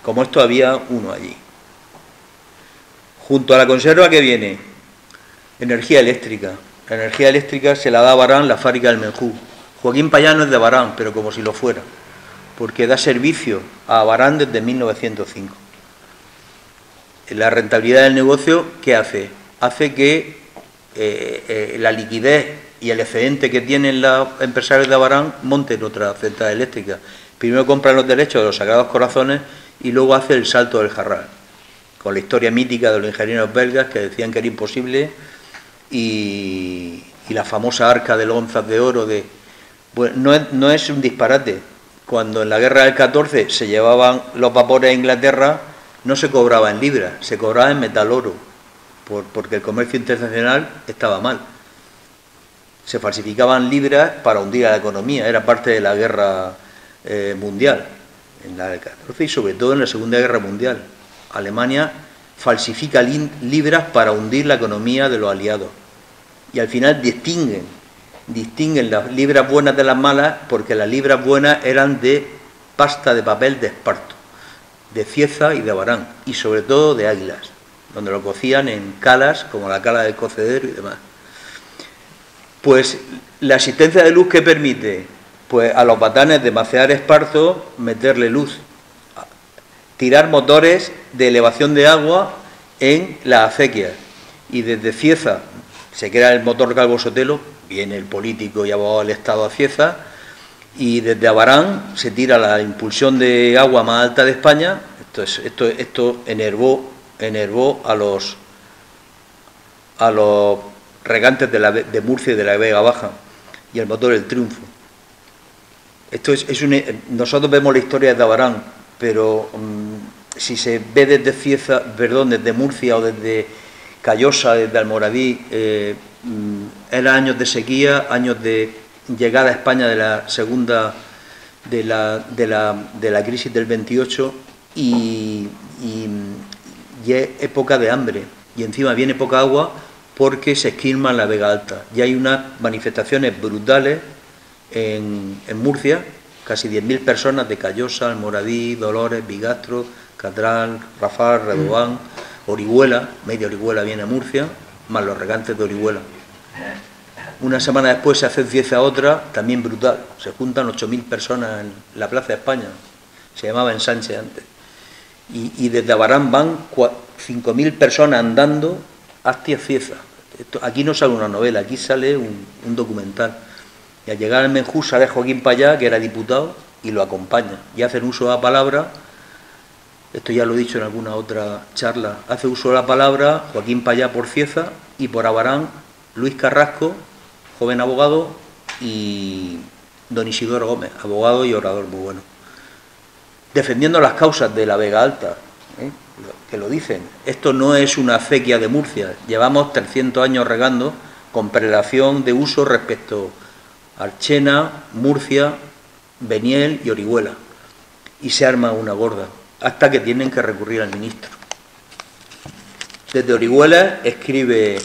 Como esto había uno allí. Junto a la conserva que viene, energía eléctrica. La energía eléctrica se la da a Abarán, la fábrica del Menjú. Joaquín Payano es de Abarán, pero como si lo fuera, porque da servicio a Abarán desde 1905. La rentabilidad del negocio, ¿qué hace? Hace que la liquidez y el excedente que tienen los empresarios de Abarán monten otra central eléctrica. Primero compran los derechos de los Sagrados Corazones y luego hace el salto del Jarral, con la historia mítica de los ingenieros belgas que decían que era imposible y la famosa arca de onzas de oro de... Pues no es un disparate. Cuando en la guerra del 14 se llevaban los vapores a Inglaterra, no se cobraba en libras, se cobraba en metal oro, porque el comercio internacional estaba mal. Se falsificaban libras para hundir a la economía, era parte de la guerra mundial, en la del 14 y sobre todo en la Segunda Guerra Mundial. Alemania falsifica libras para hundir la economía de los aliados. Y al final distinguen las libras buenas de las malas, porque las libras buenas eran de pasta de papel de esparto, de Cieza y de Abarán, y sobre todo de Águilas, donde lo cocían en calas, como la cala del Cocedero y demás. Pues la existencia de luz que permite, pues a los batanes de macear esparto, meterle luz, tirar motores de elevación de agua en las acequias, y desde Cieza se crea el motor Calvo Sotelo, viene el político y abogado del Estado a Cieza, y desde Abarán se tira la impulsión de agua más alta de España. Esto enervó a los regantes de Murcia y de la Vega Baja, y el motor El Triunfo. Nosotros vemos la historia de Abarán, pero si se ve desde Cieza, desde Murcia o desde Callosa, desde Almoradí, eran años de sequía, años de llegada a España de la segunda de la crisis del 28 y es época de hambre, y encima viene poca agua porque se esquilma en la Vega Alta, y hay unas manifestaciones brutales en Murcia, casi 10.000 personas de Callosa, Almoradí, Dolores, Bigastro, Catral, Rafal, Redován, Orihuela, media Orihuela viene a Murcia, más los regantes de Orihuela. Una semana después se hace en Cieza otra, también brutal, se juntan 8.000 personas en la Plaza de España, se llamaba Ensanche antes, y desde Abarán van 5.000 personas andando hasta Cieza. Aquí no sale una novela, aquí sale un documental. Y al llegar al Menjú sale Joaquín Payá, que era diputado, y lo acompaña. Y hacen uso de la palabra, esto ya lo he dicho en alguna otra charla, hace uso de la palabra Joaquín Payá por Cieza y por Abarán Luis Carrasco, joven abogado, y don Isidoro Gómez, abogado y orador muy bueno. Defendiendo las causas de la Vega Alta, que lo dicen. Esto no es una acequia de Murcia, llevamos 300 años regando con prelación de uso respecto a Archena, Murcia, Beniel y Orihuela, y se arma una gorda, hasta que tienen que recurrir al ministro. Desde Orihuela escribe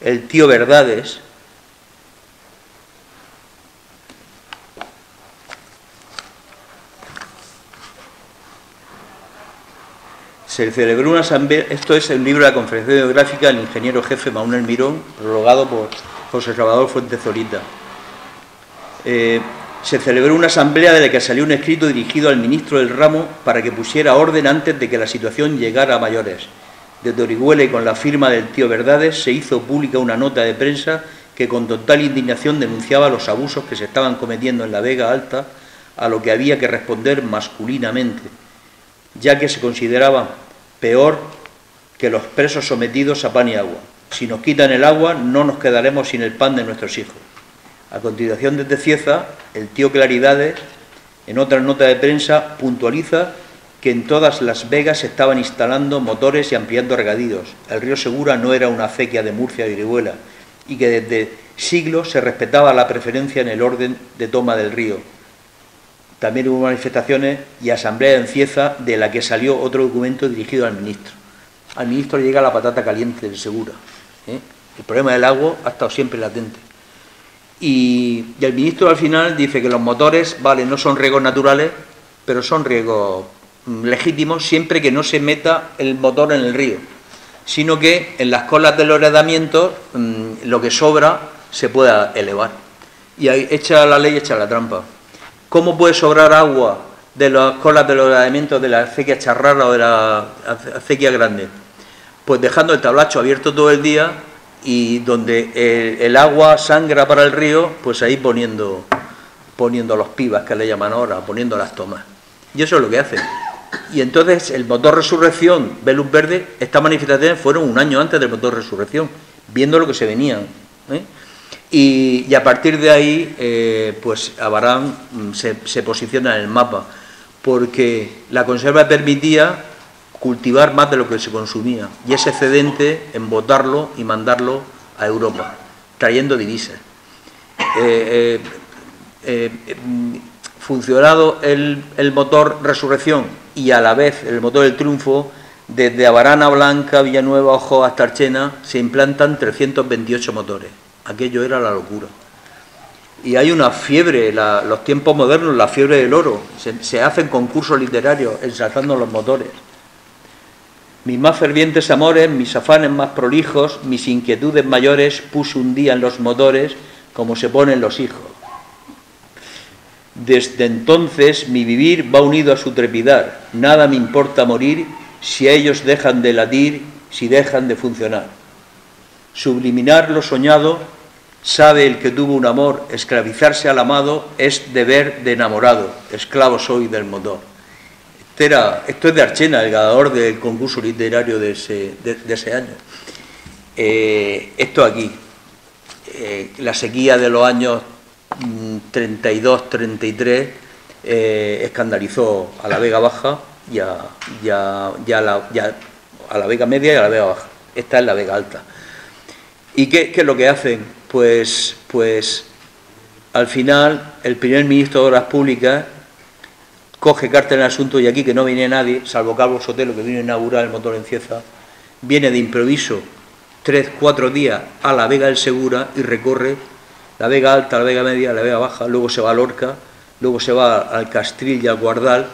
el tío Verdades, se celebró una asamblea, esto es el libro de la conferencia biográfica del ingeniero jefe Manuel Mirón, prologado por José Salvador Fuentes Zorita. Se celebró una asamblea de la que salió un escrito dirigido al ministro del ramo para que pusiera orden antes de que la situación llegara a mayores. Desde Orihuela y con la firma del tío Verdades se hizo pública una nota de prensa que con total indignación denunciaba los abusos que se estaban cometiendo en la Vega Alta, a lo que había que responder masculinamente, ya que se consideraba peor que los presos sometidos a pan y agua. Si nos quitan el agua, no nos quedaremos sin el pan de nuestros hijos. A continuación, desde Cieza, el tío Claridades, en otra nota de prensa, puntualiza que en todas las vegas se estaban instalando motores y ampliando regadíos. El río Segura no era una acequia de Murcia y Orihuela, y que desde siglos se respetaba la preferencia en el orden de toma del río. También hubo manifestaciones y asamblea en Cieza, de la que salió otro documento dirigido al ministro. Al ministro llega la patata caliente del Segura. El problema del agua ha estado siempre latente. Y el ministro al final dice que los motores, vale, no son riegos naturales, pero son riegos legítimos siempre que no se meta el motor en el río, sino que en las colas de los heredamientos lo que sobra se pueda elevar. Y ahí echa la ley, echa la trampa. ¿Cómo puede sobrar agua de las colas de los heredamientos de la acequia charrara o de la acequia grande? Pues dejando el tablacho abierto todo el día y donde el agua sangra para el río, pues ahí poniendo los pibas, que le llaman ahora, poniendo las tomas. Y eso es lo que hacen. Y entonces el motor Resurrección, Velus Verde, estas manifestaciones fueron un año antes del motor Resurrección, viendo lo que se venía. Y a partir de ahí, pues Abarán se posiciona en el mapa, porque la conserva permitía cultivar más de lo que se consumía, y ese excedente embotarlo y mandarlo a Europa, trayendo divisas. Funcionado el motor Resurrección y a la vez el motor del Triunfo, desde Abarana, Blanca, Villanueva, Ojo hasta Archena, se implantan 328 motores. Aquello era la locura. Y hay una fiebre, los tiempos modernos, la fiebre del oro. Se hacen concursos literarios ensalzando los motores. Mis más fervientes amores, mis afanes más prolijos, mis inquietudes mayores, puse un día en los motores como se ponen los hijos. Desde entonces mi vivir va unido a su trepidar. Nada me importa morir si ellos dejan de latir, si dejan de funcionar. Subliminar lo soñado, sabe el que tuvo un amor, esclavizarse al amado es deber de enamorado, esclavo soy del motor. Esto es de Archena, el ganador del concurso literario de ese año. Esto aquí, la sequía de los años 32-33 escandalizó a la Vega Baja y a la Vega Media y a la Vega Baja. Esta es la Vega Alta. ¿Y qué es lo que hacen? Pues al final el primer ministro de Obras Públicas coge carta en el asunto, y aquí que no viene nadie, salvo Calvo Sotelo, que vino a inaugurar el motor en Cieza, viene de improviso 3-4 días a la Vega del Segura y recorre la Vega Alta, la Vega Media, la Vega Baja, luego se va a Lorca, luego se va al Castril y al Guardal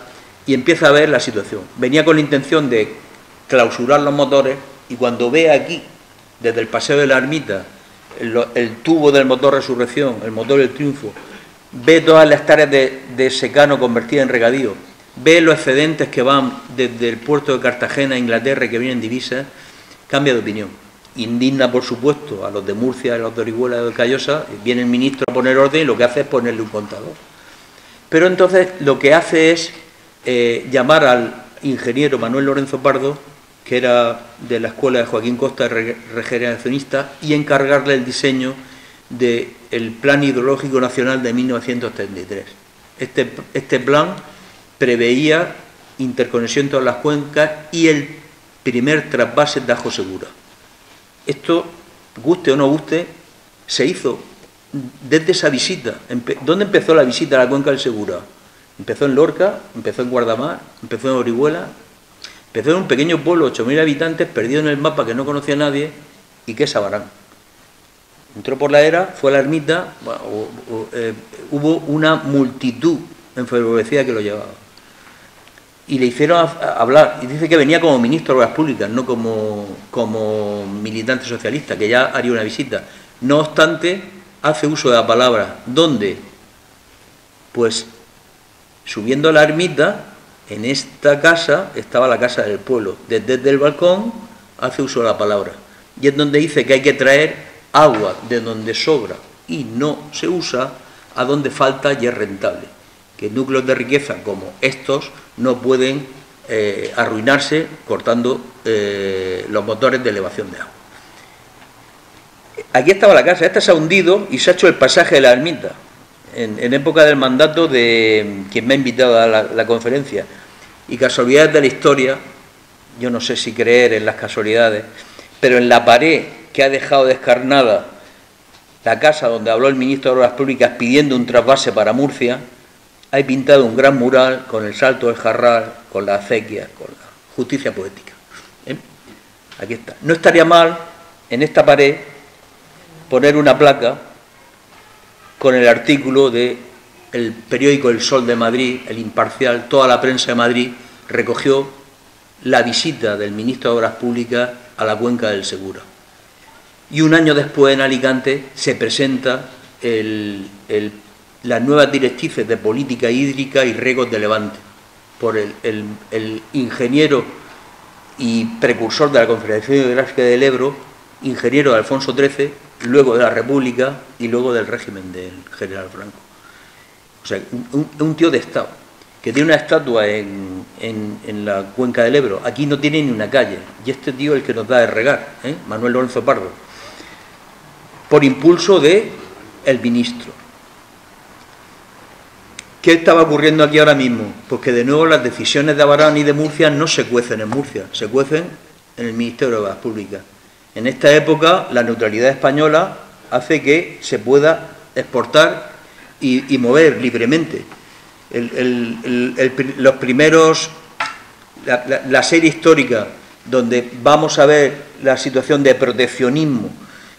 y empieza a ver la situación. Venía con la intención de clausurar los motores y cuando ve aquí, desde el Paseo de la Ermita, el tubo del motor Resurrección, el motor del Triunfo, ve todas las hectáreas de secano convertidas en regadío, ve los excedentes que van desde el puerto de Cartagena a Inglaterra y que vienen divisas, cambia de opinión. Indigna, por supuesto, a los de Murcia, a los de Orihuela, a los de Callosa, viene el ministro a poner orden y lo que hace es ponerle un contador. Pero entonces lo que hace es llamar al ingeniero Manuel Lorenzo Pardo, que era de la escuela de Joaquín Costa, regeneracionista, y encargarle el diseño del Plan Hidrológico Nacional de 1933. Este plan preveía interconexión de todas las cuencas y el primer trasvase de Ajo Segura. Esto, guste o no guste, se hizo desde esa visita. ¿Dónde empezó la visita a la cuenca del Segura? Empezó en Lorca, empezó en Guardamar, empezó en Orihuela, empezó en un pequeño pueblo, 8.000 habitantes, perdido en el mapa que no conocía a nadie, y que es Abarán. Entró por la era, fue a la ermita, bueno, hubo una multitud enfervorecida que lo llevaba. Y le hicieron hablar, y dice que venía como ministro de Obras Públicas, no como militante socialista, que ya haría una visita. No obstante, hace uso de la palabra. ¿Dónde? Pues subiendo a la ermita, en esta casa estaba la casa del pueblo. Desde el balcón hace uso de la palabra. Y es donde dice que hay que traer agua de donde sobra y no se usa a donde falta y es rentable. Que núcleos de riqueza como estos no pueden arruinarse cortando los motores de elevación de agua. Aquí estaba la casa, esta se ha hundido y se ha hecho el pasaje de la ermita, en época del mandato de quien me ha invitado a la conferencia. Y casualidades de la historia, yo no sé si creer en las casualidades, pero en la pared que ha dejado descarnada la casa donde habló el ministro de Obras Públicas pidiendo un trasvase para Murcia, hay pintado un gran mural con el salto del Jarral, con la acequia, con la justicia poética. Aquí está. No estaría mal en esta pared poner una placa con el artículo del periódico El Sol de Madrid, El Imparcial, toda la prensa de Madrid recogió la visita del ministro de Obras Públicas a la cuenca del Segura. Y un año después en Alicante se presenta las nuevas directrices de política hídrica y riegos de Levante por el ingeniero y precursor de la Confederación Hidrográfica del Ebro, ingeniero de Alfonso XIII, luego de la República y luego del régimen del general Franco. O sea, un tío de Estado, que tiene una estatua en la cuenca del Ebro. Aquí no tiene ni una calle, y este tío es el que nos da de regar, Manuel Lorenzo Pardo, por impulso del ministro. ¿Qué estaba ocurriendo aquí ahora mismo? Pues que de nuevo las decisiones de Abarán y de Murcia no se cuecen en Murcia, se cuecen en el Ministerio de Obras Públicas. En esta época la neutralidad española hace que se pueda exportar y mover libremente. Los primeros, la serie histórica donde vamos a ver la situación de proteccionismo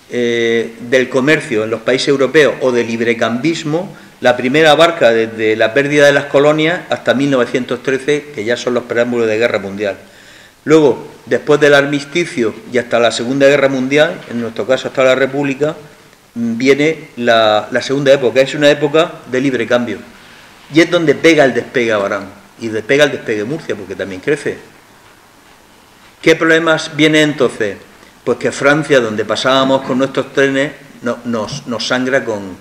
del comercio en los países europeos o de librecambismo, la primera abarca desde la pérdida de las colonias hasta 1913, que ya son los preámbulos de Guerra Mundial. Luego, después del armisticio y hasta la Segunda Guerra Mundial, en nuestro caso hasta la República, viene la segunda época, es una época de libre cambio. Y es donde pega el despegue Abarán y pega el despegue Murcia, porque también crece. ¿Qué problemas viene entonces? Pues que Francia, donde pasábamos con nuestros trenes, nos sangra con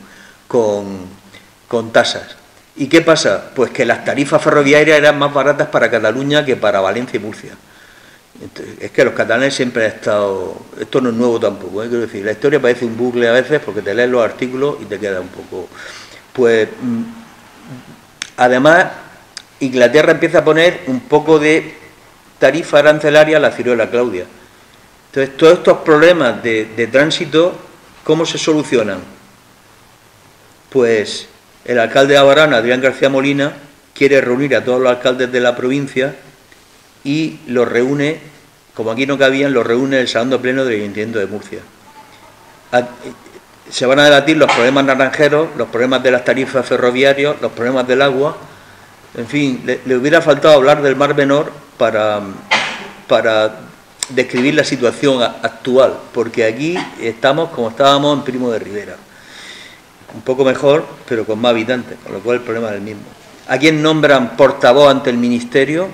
tasas. ¿Y qué pasa? Pues que las tarifas ferroviarias eran más baratas para Cataluña que para Valencia y Murcia. Es que los catalanes siempre han estado... Esto no es nuevo tampoco, quiero decir, la historia parece un bucle a veces porque te lees los artículos y te queda un poco... Pues, además, Inglaterra empieza a poner un poco de tarifa arancelaria a la ciruela Claudia. Entonces, todos estos problemas de tránsito, ¿cómo se solucionan? Pues el alcalde de Abarán, Adrián García Molina, quiere reunir a todos los alcaldes de la provincia y los reúne, como aquí no cabían, los reúne en el Salón de Pleno del Ayuntamiento de Murcia. se van a debatir los problemas naranjeros, los problemas de las tarifas ferroviarias, los problemas del agua. En fin, le hubiera faltado hablar del Mar Menor para describir la situación actual, porque aquí estamos como estábamos en Primo de Rivera. Un poco mejor, pero con más habitantes, con lo cual el problema es el mismo. ¿A quién nombran portavoz ante el Ministerio?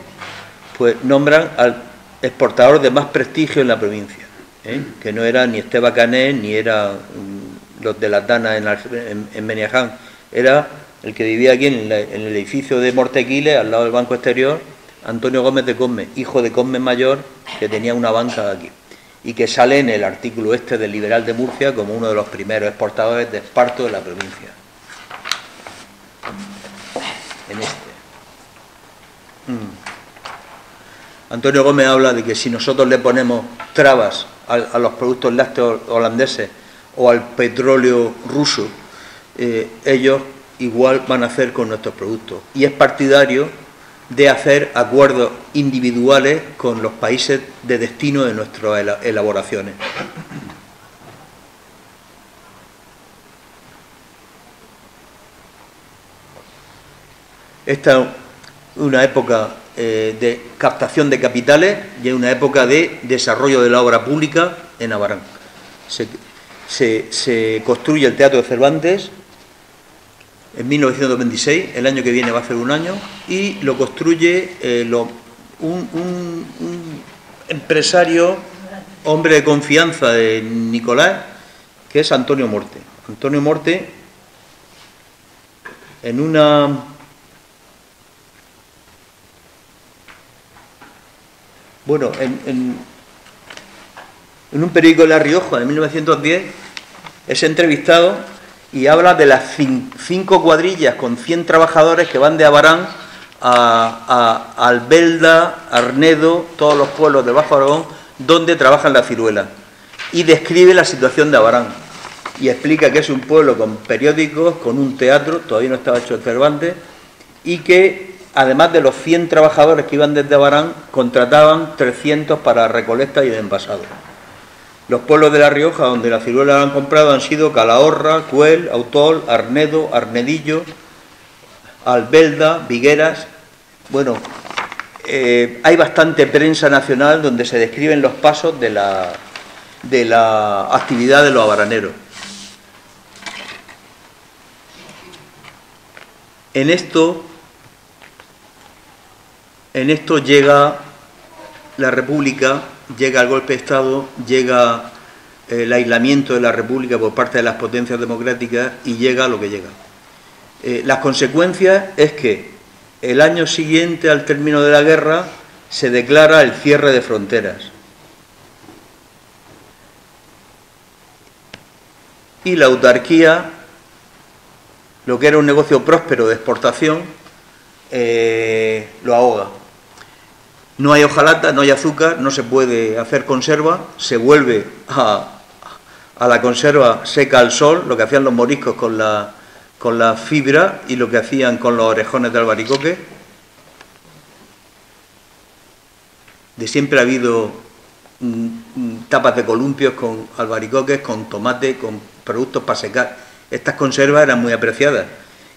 Pues nombran al exportador de más prestigio en la provincia, que no era ni Esteban Canet, ni era los de las Danas en Beniaján, era el que vivía aquí en el edificio de Mortequiles, al lado del Banco Exterior, Antonio Gómez de Cosme, hijo de Cosme Mayor, que tenía una banca aquí, y que sale en el artículo del Liberal de Murcia como uno de los primeros exportadores de esparto de la provincia. En Antonio Gómez habla de que si nosotros le ponemos trabas a los productos lácteos holandeses o al petróleo ruso, ellos igual van a hacer con nuestros productos. Y es partidario de hacer acuerdos individuales con los países de destino de nuestras elaboraciones. Esta es una época de captación de capitales y es una época de desarrollo de la obra pública en Abarán. Se construye el Teatro de Cervantes en 1926, el año que viene va a ser un año, y lo construye un empresario, hombre de confianza de Nicolás, que es Antonio Morte. Antonio Morte, en un periódico de La Rioja de 1910 es entrevistado y habla de las 5 cuadrillas con 100 trabajadores que van de Abarán a Albelda, Arnedo, todos los pueblos del Bajo Aragón, donde trabajan la ciruela. Y describe la situación de Abarán. Y explica que es un pueblo con periódicos, con un teatro, todavía no estaba hecho el Cervantes, y que además de los 100 trabajadores que iban desde Abarán, contrataban 300 para recolecta y de envasado. Los pueblos de La Rioja donde la ciruela la han comprado han sido Calahorra, Cuel, Autol, Arnedo, Arnedillo, Albelda, Vigueras. Bueno, hay bastante prensa nacional donde se describen los pasos de la actividad de los abaraneros. En esto llega la República, llega el golpe de Estado, llega el aislamiento de la República por parte de las potencias democráticas y llega lo que llega. Las consecuencias es que el año siguiente al término de la guerra se declara el cierre de fronteras. Y la autarquía, lo que era un negocio próspero de exportación, lo ahoga. No hay hojalata, no hay azúcar, no se puede hacer conserva, se vuelve a la conserva seca al sol, lo que hacían los moriscos con la fibra y lo que hacían con los orejones de albaricoque. De siempre ha habido tapas de columpios con albaricoques, con tomate, con productos para secar. Estas conservas eran muy apreciadas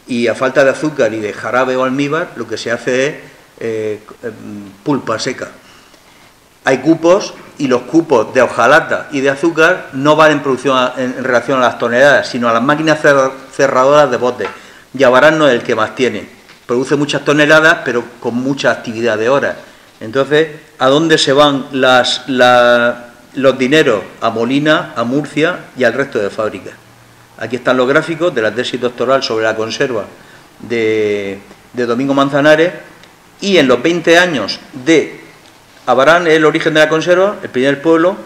y a falta de azúcar y de jarabe o almíbar lo que se hace es pulpa seca. Hay cupos y los cupos de hojalata y de azúcar no van en producción en relación a las toneladas, sino a las máquinas cerradoras de botes. Y Abarán no es el que más tiene. Produce muchas toneladas, pero con mucha actividad de horas. Entonces, ¿a dónde se van los dineros? A Molina, a Murcia y al resto de fábricas. Aquí están los gráficos de la tesis doctoral sobre la conserva de Domingo Manzanares. Y en los 20 años de Abarán es el origen de la conserva, el primer pueblo,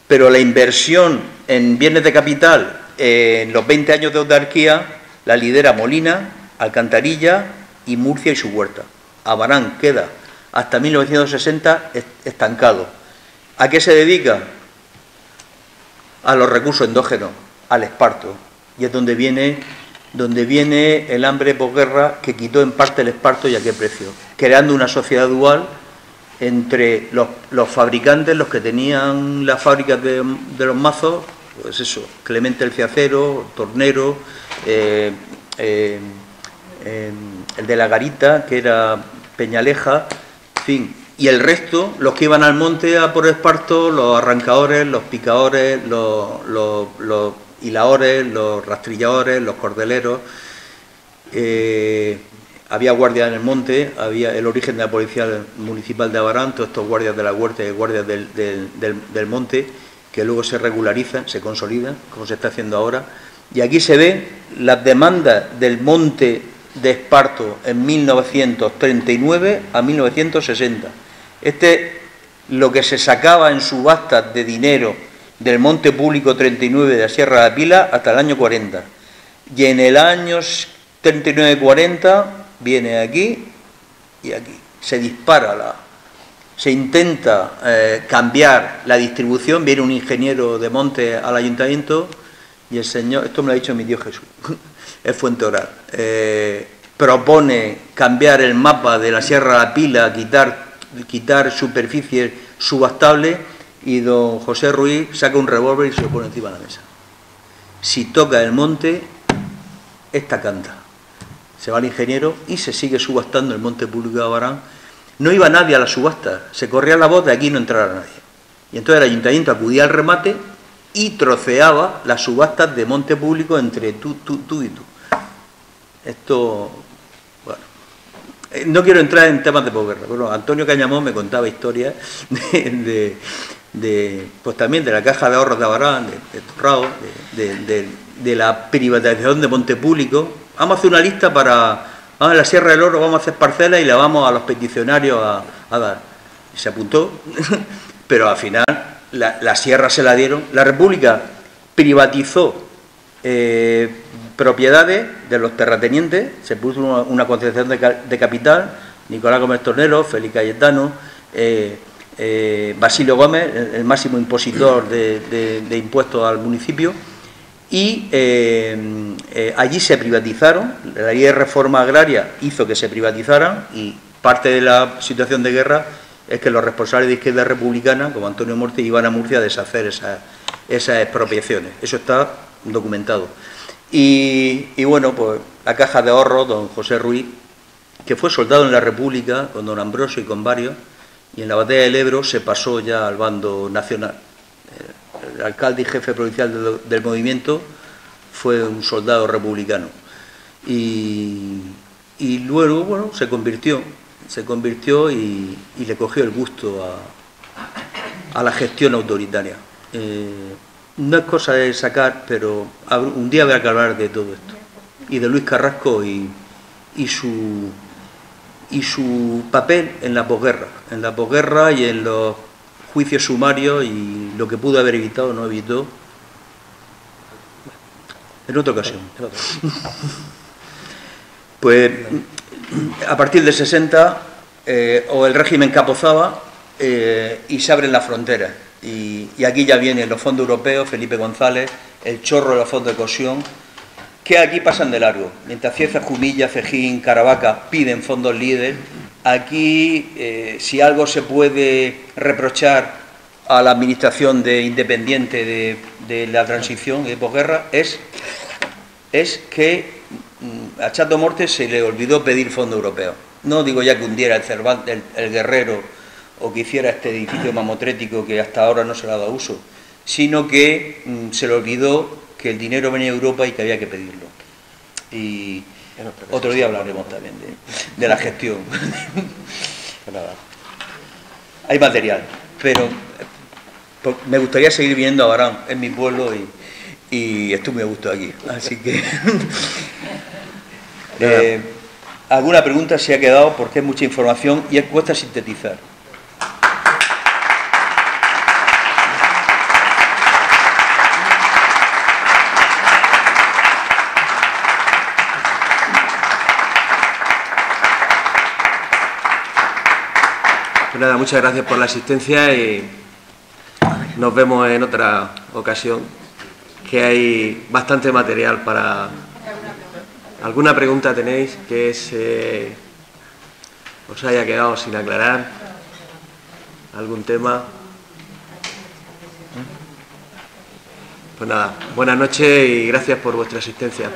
pero la inversión en bienes de capital en los 20 años de autarquía la lidera Molina, Alcantarilla y Murcia y su huerta. Abarán queda hasta 1960 estancado. ¿A qué se dedica? A los recursos endógenos, al esparto. Y es donde viene el hambre posguerra que quitó en parte el esparto y a qué precio, creando una sociedad dual entre los fabricantes, los que tenían las fábricas de los mazos, pues eso, Clemente el Ciacero, Tornero, el de la Garita, que era Peñaleja, en fin, y el resto, los que iban al monte a por esparto, los arrancadores, los picadores, los hiladores, los rastrilladores, los cordeleros. Había guardias en el monte, había el origen de la Policía Municipal de Abarán, todos estos guardias de la huerta y guardias del monte, que luego se regularizan, se consolidan, como se está haciendo ahora. Y aquí se ven las demandas del monte de Esparto en 1939 a 1960. Lo que se sacaba en subastas de dinero del monte público 39 de la Sierra de la Pila hasta el año 40. Y en el año 39-40 viene aquí y aquí. Se dispara se intenta cambiar la distribución, viene un ingeniero de monte al ayuntamiento y el señor, esto me lo ha dicho mi tío Jesús, es Fuenteoral, propone cambiar el mapa de la Sierra de la Pila, quitar superficies subastables, y don José Ruiz saca un revólver y se lo pone encima de la mesa. Si toca el monte, esta canta. Se va el ingeniero y se sigue subastando el monte público de Abarán. No iba nadie a la subasta, se corría la voz de aquí no entrara nadie. Y entonces el ayuntamiento acudía al remate y troceaba las subastas de monte público entre tú y tú. Esto, bueno, no quiero entrar en temas de posguerra, pero Antonio Cañamón me contaba historias pues también de la Caja de Ahorros de Abarán, de Torrao, de la privatización de monte público. Vamos a hacer una lista vamos a la Sierra del Oro, vamos a hacer parcelas y la vamos a los peticionarios a dar. Y se apuntó, pero al final la sierra se la dieron. La República privatizó propiedades de los terratenientes, se puso una concentración de capital, Nicolás Gómez Tornero, Félix Cayetano, Basilio Gómez, el máximo impositor de impuestos al municipio, y allí se privatizaron. La ley de reforma agraria hizo que se privatizaran, y parte de la situación de guerra es que los responsables de izquierda republicana, como Antonio Morte, iban a Murcia a deshacer esas expropiaciones. Eso está documentado. Y bueno, pues la Caja de Ahorros, don José Ruiz, que fue soldado en la República con don Ambrosio y con varios, y en la batalla del Ebro se pasó ya al bando nacional. El alcalde y jefe provincial del movimiento fue un soldado republicano. Y luego, bueno, se convirtió y le cogió el gusto a la gestión autoritaria. No es cosa de sacar, pero un día habrá que hablar de todo esto. Y de Luis Carrasco y su papel en la posguerra y en los juicios sumarios, y lo que pudo haber evitado no evitó. En otra ocasión. Pues a partir del 60 o el régimen capozaba y se abren las fronteras, y aquí ya vienen los fondos europeos, Felipe González, el chorro de los fondos de cohesión, que aquí pasan de largo. Mientras Cieza, Jumilla, Cejín, Caravaca piden fondos líder, aquí si algo se puede reprochar a la administración independiente de la transición de posguerra es que a Chato Morte se le olvidó pedir fondos europeos. No digo ya que hundiera el Cervantes, el Guerrero, o que hiciera este edificio mamotrético que hasta ahora no se le ha dado uso, sino que se le olvidó que el dinero venía de Europa y que había que pedirlo. Y otro día hablaremos también de la gestión. Hay material, pero me gustaría seguir viniendo a Abarán, es mi pueblo, y estoy muy a gusto aquí. Así que alguna pregunta se ha quedado, porque es mucha información y cuesta sintetizar. Pues nada, muchas gracias por la asistencia y nos vemos en otra ocasión, que hay bastante material para... ¿Alguna pregunta tenéis que os haya quedado sin aclarar? ¿Algún tema? Pues nada, buenas noches y gracias por vuestra asistencia.